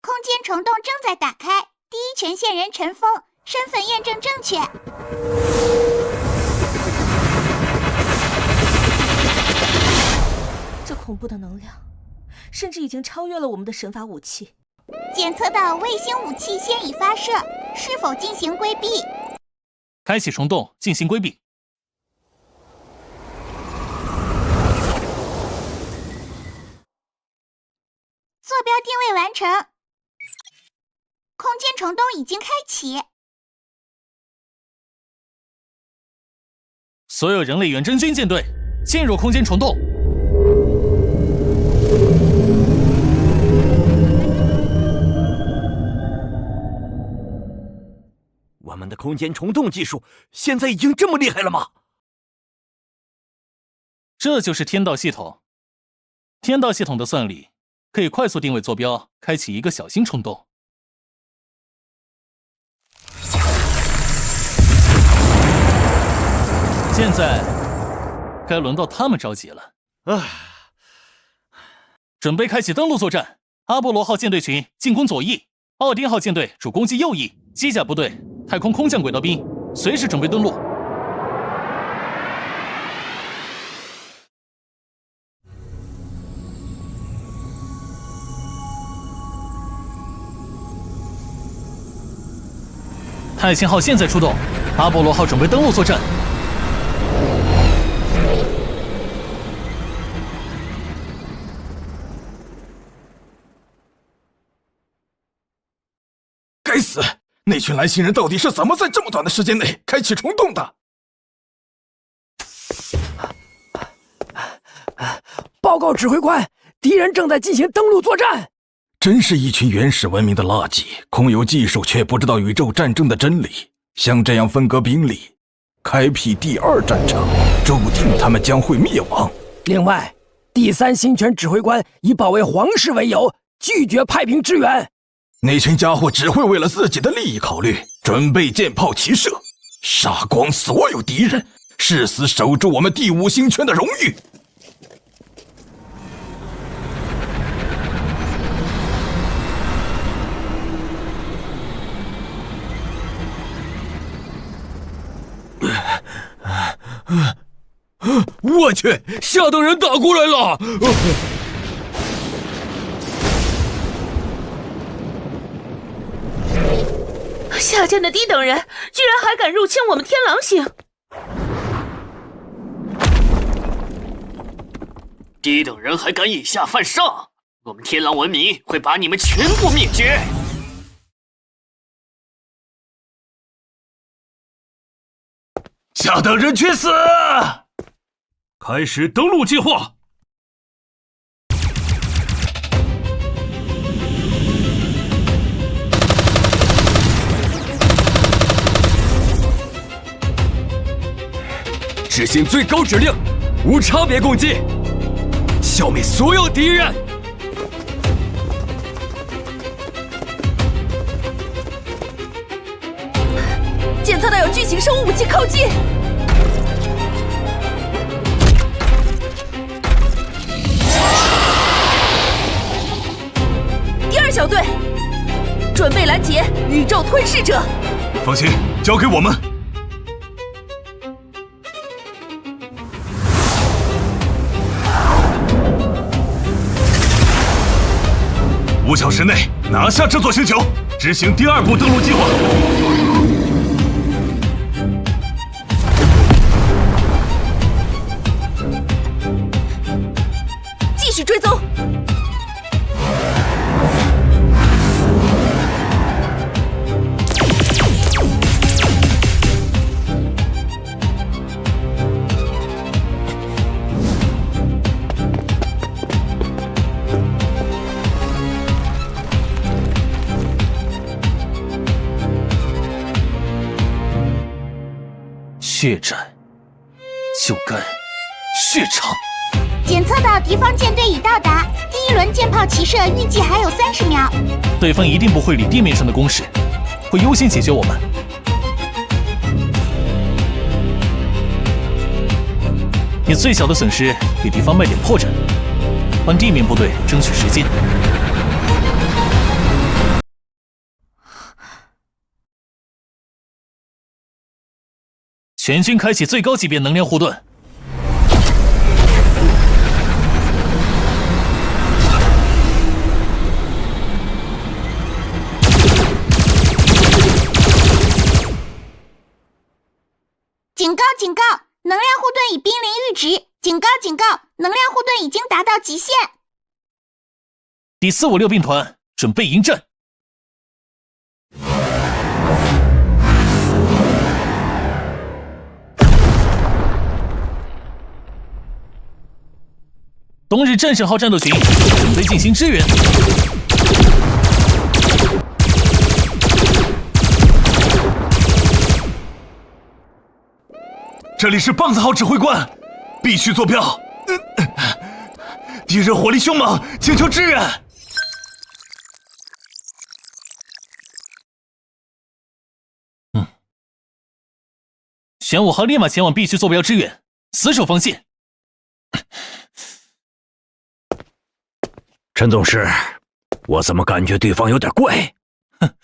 空间虫洞正在打开，第一权限人陈峰，身份验证正确。这恐怖的能量，甚至已经超越了我们的神法武器。检测到卫星武器现已发射，是否进行规避？开启虫洞进行规避。坐标定位完成，空间虫洞已经开启。所有人类远征军舰队进入空间虫洞。我们的空间虫洞技术现在已经这么厉害了吗？这就是天道系统。天道系统的算力可以快速定位坐标，开启一个小型虫洞。现在该轮到他们着急了。准备开启登陆作战。阿波罗号舰队群进攻左翼，奥丁号舰队主攻击右翼，机甲部队、太空空降轨道兵随时准备登陆。太清号现在出动，阿波罗号准备登陆作战。该死！那群蓝星人到底是怎么在这么短的时间内开启虫洞的？报告指挥官，敌人正在进行登陆作战。真是一群原始文明的垃圾，空有技术却不知道宇宙战争的真理。像这样分割兵力，开辟第2战场，注定他们将会灭亡。另外，第三星权指挥官以保卫皇室为由，拒绝派兵支援。那群家伙只会为了自己的利益考虑，准备箭炮齐射，杀光所有敌人，誓死守住我们第5星权的荣誉。我去，下等人打过来了！下贱的低等人居然还敢入侵我们天狼星！低等人还敢以下犯上，我们天狼文明会把你们全部灭绝！下等人去死！开始登陆计划。执行最高指令，无差别攻击，消灭所有敌人。检测到有巨型生物武器靠近。第2小队，准备拦截宇宙吞噬者。放心，交给我们。5小时内拿下这座星球，执行第2步登陆计划。继续追踪。血战就该血场。检测到敌方舰队已到达，第1轮舰炮齐射预计还有30秒。对方一定不会理地面上的攻势，会优先解决我们。以最小的损失给敌方卖点破绽，帮地面部队争取时间。全军开启最高级别能量护盾。警告！警告！能量护盾已濒临阈值！警告！警告！能量护盾已经达到极限！第456兵团准备迎战。冬日战神号战斗群准备进行支援。这里是棒子号指挥官，必须坐标。敌人火力凶猛，请求支援。玄武号立马前往 B 区坐标支援，死守防线。陈总师，我怎么感觉对方有点怪？哼，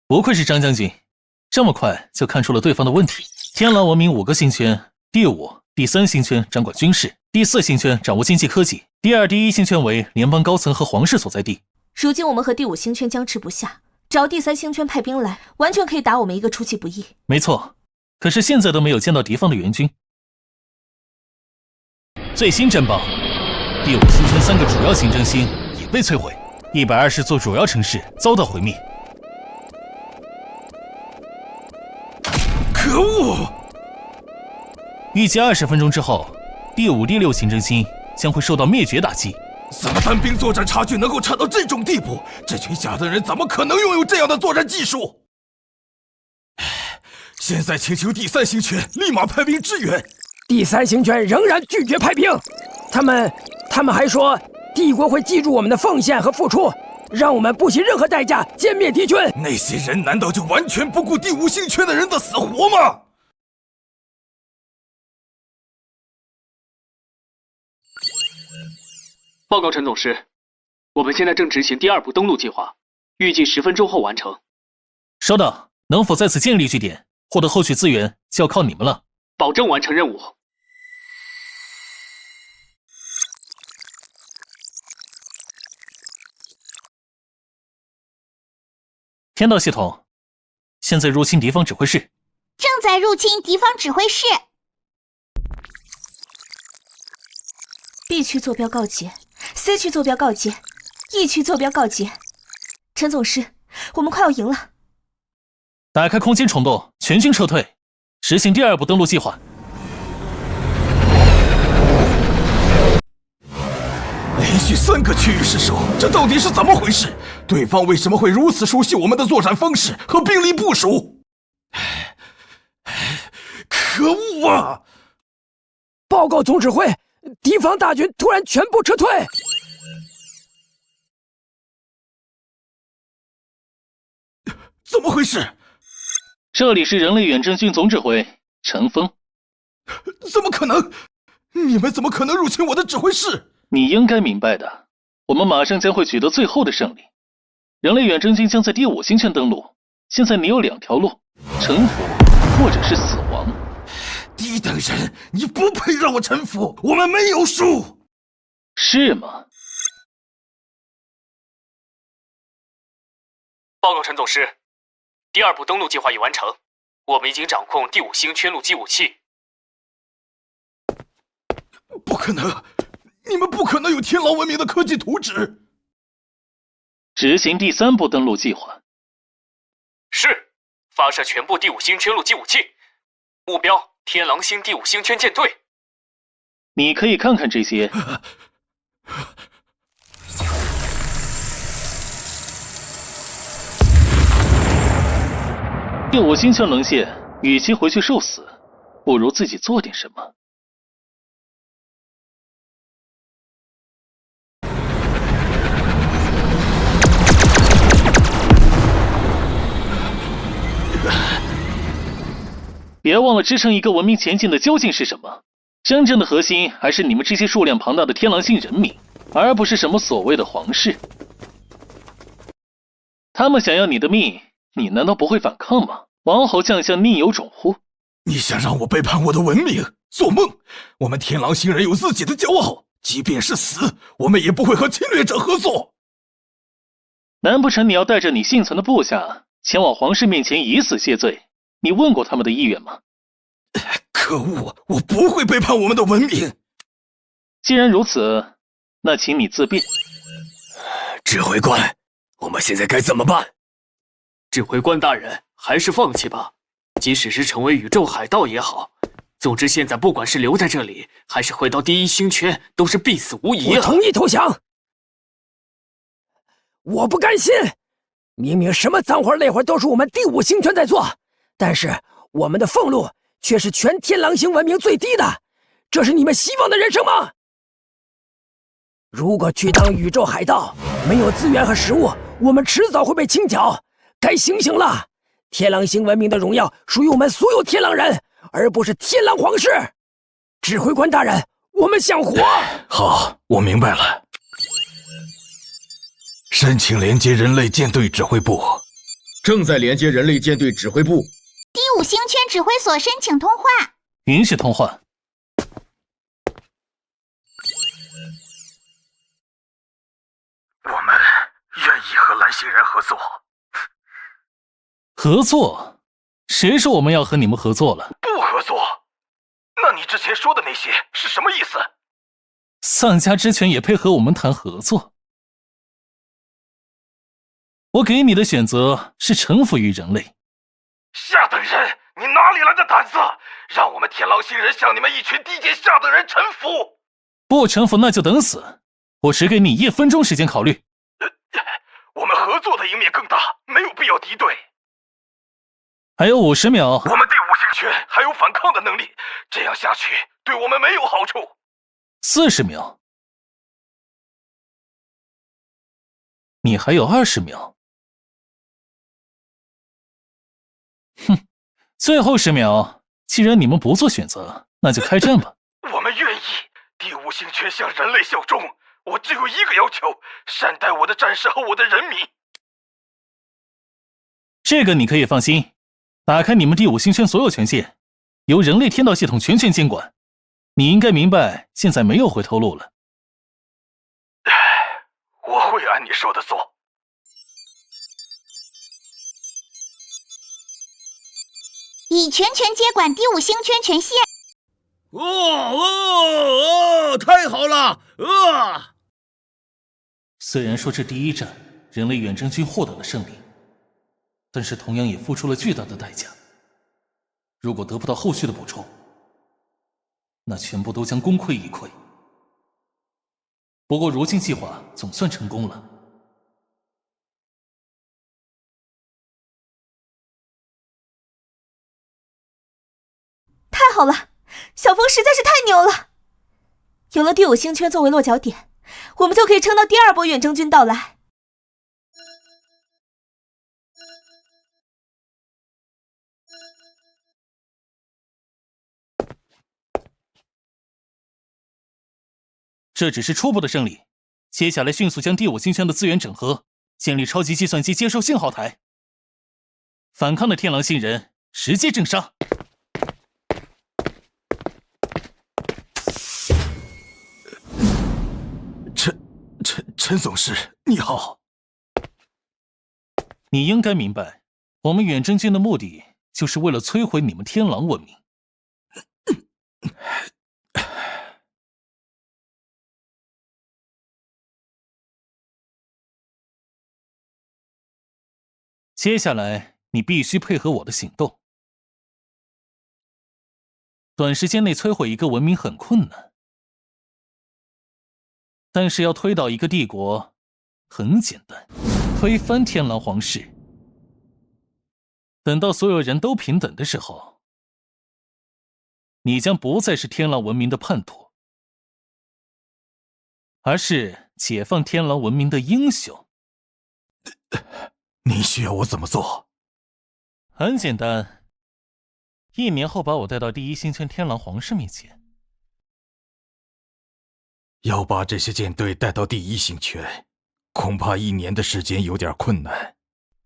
不愧是张将军，这么快就看出了对方的问题。天狼文明5个星圈，第5、第3星圈掌管军事，第4星圈掌握经济科技，第2、第1星圈为联邦高层和皇室所在地。如今我们和第5星圈僵持不下，只要第3星圈派兵来，完全可以打我们一个出其不意。没错，可是现在都没有见到敌方的援军。最新战报，第5星圈3个主要行政星已被摧毁，120座主要城市遭到毁灭。可恶！预计20分钟之后，第5、第6行政星将会受到灭绝打击。怎么单兵作战差距能够差到这种地步？这群下等人怎么可能拥有这样的作战技术？现在请求第3星圈立马派兵支援。第3星圈仍然拒绝派兵，他们他们还说帝国会记住我们的奉献和付出，让我们不惜任何代价歼灭敌军。那些人难道就完全不顾第5星圈的人的死活吗？报告陈总师，我们现在正执行第2步登陆计划，预计10分钟后完成。稍等，能否在此建立据点，获得后续资源，就要靠你们了。保证完成任务。天道系统，现在入侵敌方指挥室。正在入侵敌方指挥室。 B 区坐标告捷 ，C 区坐标告捷 ，E 区坐标告捷。陈总师，我们快要赢了！打开空间虫洞，全军撤退，实行第2步登陆计划。连续3个区域失守，这到底是怎么回事？对方为什么会如此熟悉我们的作战方式和兵力部署？可恶啊！报告总指挥。 敌方大军突然全部撤退，怎么回事？这里是人类远征军总指挥陈峰。怎么可能？你们怎么可能入侵我的指挥室？你应该明白的，我们马上将会取得最后的胜利。人类远征军将在第5星圈登陆，现在你有2条路：臣服或者是死亡。 低等人，你不配让我臣服！我们没有输，是吗？报告陈总师，第2步登陆计划已完成，我们已经掌控第5星圈陆基武器。不可能！你们不可能有天狼文明的科技图纸。执行第3步登陆计划。是，发射全部第5星圈陆基武器，目标。 天狼星第5星圈舰队，你可以看看这些。第5星圈棱线，与其回去受死，不如自己做点什么。别忘了，支撑一个文明前进的究竟是什么？真正的核心还是你们这些数量庞大的天狼星人民，而不是什么所谓的皇室。他们想要你的命，你难道不会反抗吗？王侯将相宁有种乎？你想让我背叛我的文明？做梦！我们天狼星人有自己的骄傲，即便是死，我们也不会和侵略者合作。难不成你要带着你幸存的部下前往皇室面前以死谢罪？ 你问过他们的意愿吗？可恶！我不会背叛我们的文明。既然如此，那请你自便。指挥官，我们现在该怎么办？指挥官大人，还是放弃吧。即使是成为宇宙海盗也好。总之，现在不管是留在这里，还是回到第1星圈，都是必死无疑啊！我同意投降。我不甘心，明明什么脏活累活都是我们第5星圈在做。 但是我们的俸禄却是全天狼星文明最低的，这是你们希望的人生吗？如果去当宇宙海盗，没有资源和食物，我们迟早会被清剿。该醒醒了！天狼星文明的荣耀属于我们所有天狼人，而不是天狼皇室。指挥官大人，我们想活。好，我明白了。申请连接人类舰队指挥部。正在连接人类舰队指挥部。 第5星圈指挥所申请通话，允许通话。我们愿意和蓝星人合作。合作？谁说我们要和你们合作了？不合作？那你之前说的那些是什么意思？丧家之犬也配和我们谈合作？我给你的选择是臣服于人类。 下等人，你哪里来的胆子，让我们天狼星人向你们一群低贱下等人臣服？不臣服那就等死！我只给你1分钟时间考虑。我们合作的赢面更大，没有必要敌对。还有50秒。我们第5星圈还有反抗的能力，这样下去对我们没有好处。40秒。你还有20秒。哼，最后10秒，既然你们不做选择，那就开战吧。我们愿意。第5星权向人类效忠。我只有一个要求：善待我的战士和我的人民。这个你可以放心，打开你们第5星权所有权限，由人类天道系统全权监管。你应该明白，现在没有回头路了。我会按你说的做。已全权接管第5星权权限。太好了！虽然说这第1战人类远征军获得了胜利，但是同样也付出了巨大的代价。如果得不到后续的补充，那全部都将功亏一篑。不过如今计划总算成功了。太好了，小风实在是太牛了！有了第5星圈作为落脚点，我们就可以撑到第2波远征军到来。这只是初步的胜利，接下来迅速将第5星圈的资源整合，建立超级计算机接收信号台。反抗的天狼星人直接正杀。陈总师，你好。你应该明白，我们远征军的目的就是为了摧毁你们天狼文明。接下来你必须配合我的行动。短时间内摧毁一个文明很困难，但是要推倒一个帝国很简单，推翻天狼皇室。等到所有人都平等的时候，你将不再是天狼文明的叛徒，而是解放天狼文明的英雄。你需要我怎么做？很简单，1年后把我带到第1星圈天狼皇室面前。要把这些舰队带到第1星圈，恐怕1年的时间有点困难。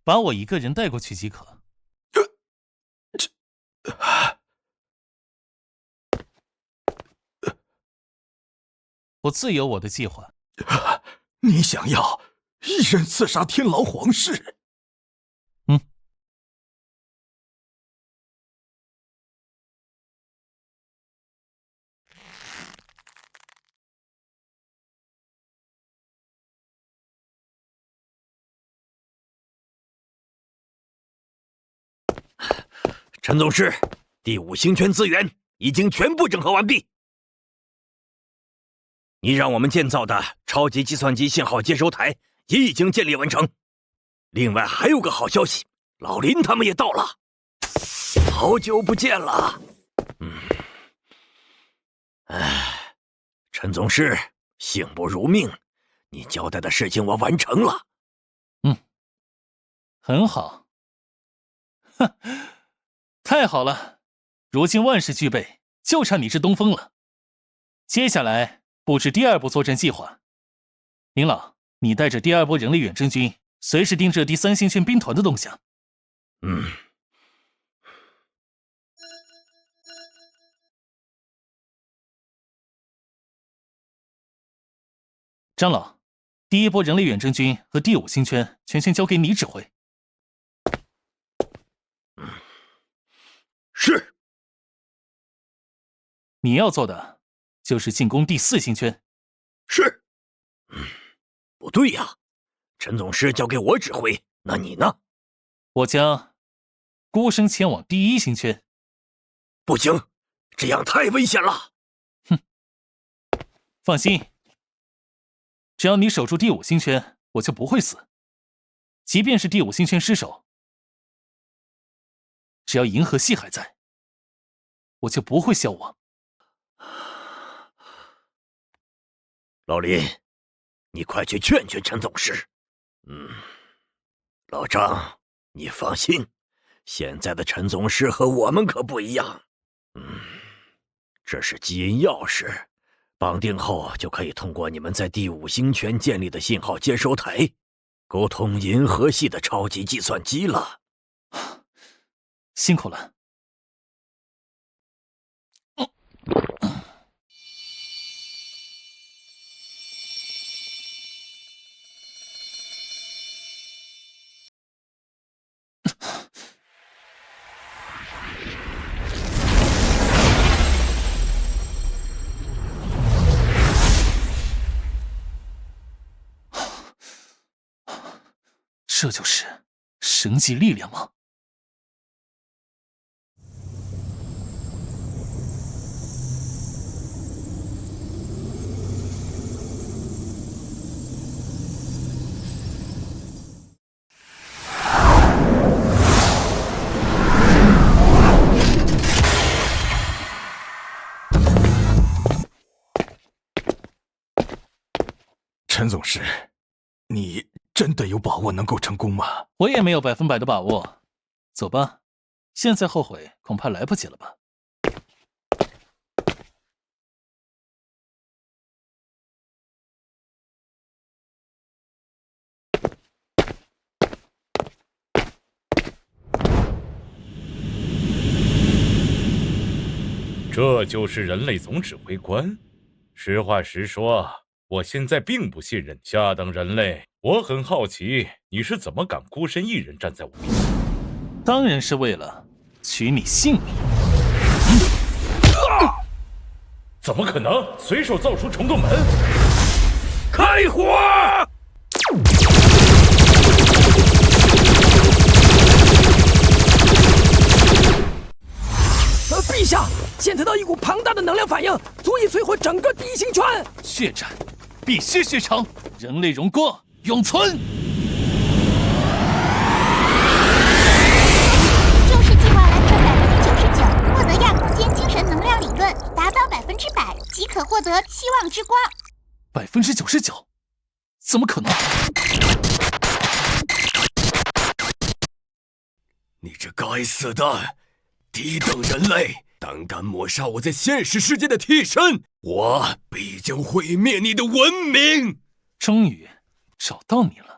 把我一个人带过去即可。我自有我的计划。你想要一人刺杀天狼皇室？陈总师，第5星圈资源已经全部整合完毕。你让我们建造的超级计算机信号接收台也已经建立完成。另外还有个好消息，老林他们也到了。好久不见了。陈总师，幸不如命，你交代的事情我完成了。很好。哼，太好了，如今万事俱备，就差你这东风了。接下来布置第2波作战计划。林老，你带着第2波人类远征军，随时盯着第3星圈兵团的动向。张老，第1波人类远征军和第5星圈全权交给你指挥。是。你要做的就是进攻第4星圈。是。不对呀，陈总师交给我指挥，那你呢？我将孤身前往第1星圈。不行，这样太危险了。放心，只要你守住第5星圈，我就不会死。即便是第5星圈失守，只要银河系还在，我就不会消亡。老林，你快去劝劝陈总师，老张，你放心，现在的陈总师和我们可不一样。这是基因钥匙，绑定后就可以通过你们在第5星权建立的信号接收台，沟通银河系的超级计算机了。辛苦了。这就是神级力量吗？陈总师，你真的有把握能够成功吗？我也没有100%的把握。走吧，现在后悔恐怕来不及了吧。这就是人类总指挥官。实话实说，我现在并不信任下等人类。我很好奇，你是怎么敢孤身一人站在我面前？当然是为了取你性命。怎么可能？随手造出虫洞门！开火！陛下，检测到一股庞大的能量反应，足以摧毁整个第1星权。血战必须血偿，人类荣光永存。就是计划完成99%，获得亚空间精神能量理论达到100%，即可获得希望之光。99%？怎么可能？你这该死的低等人类！胆敢抹杀我在现实世界的替身，我必将毁灭你的文明！终于找到你了。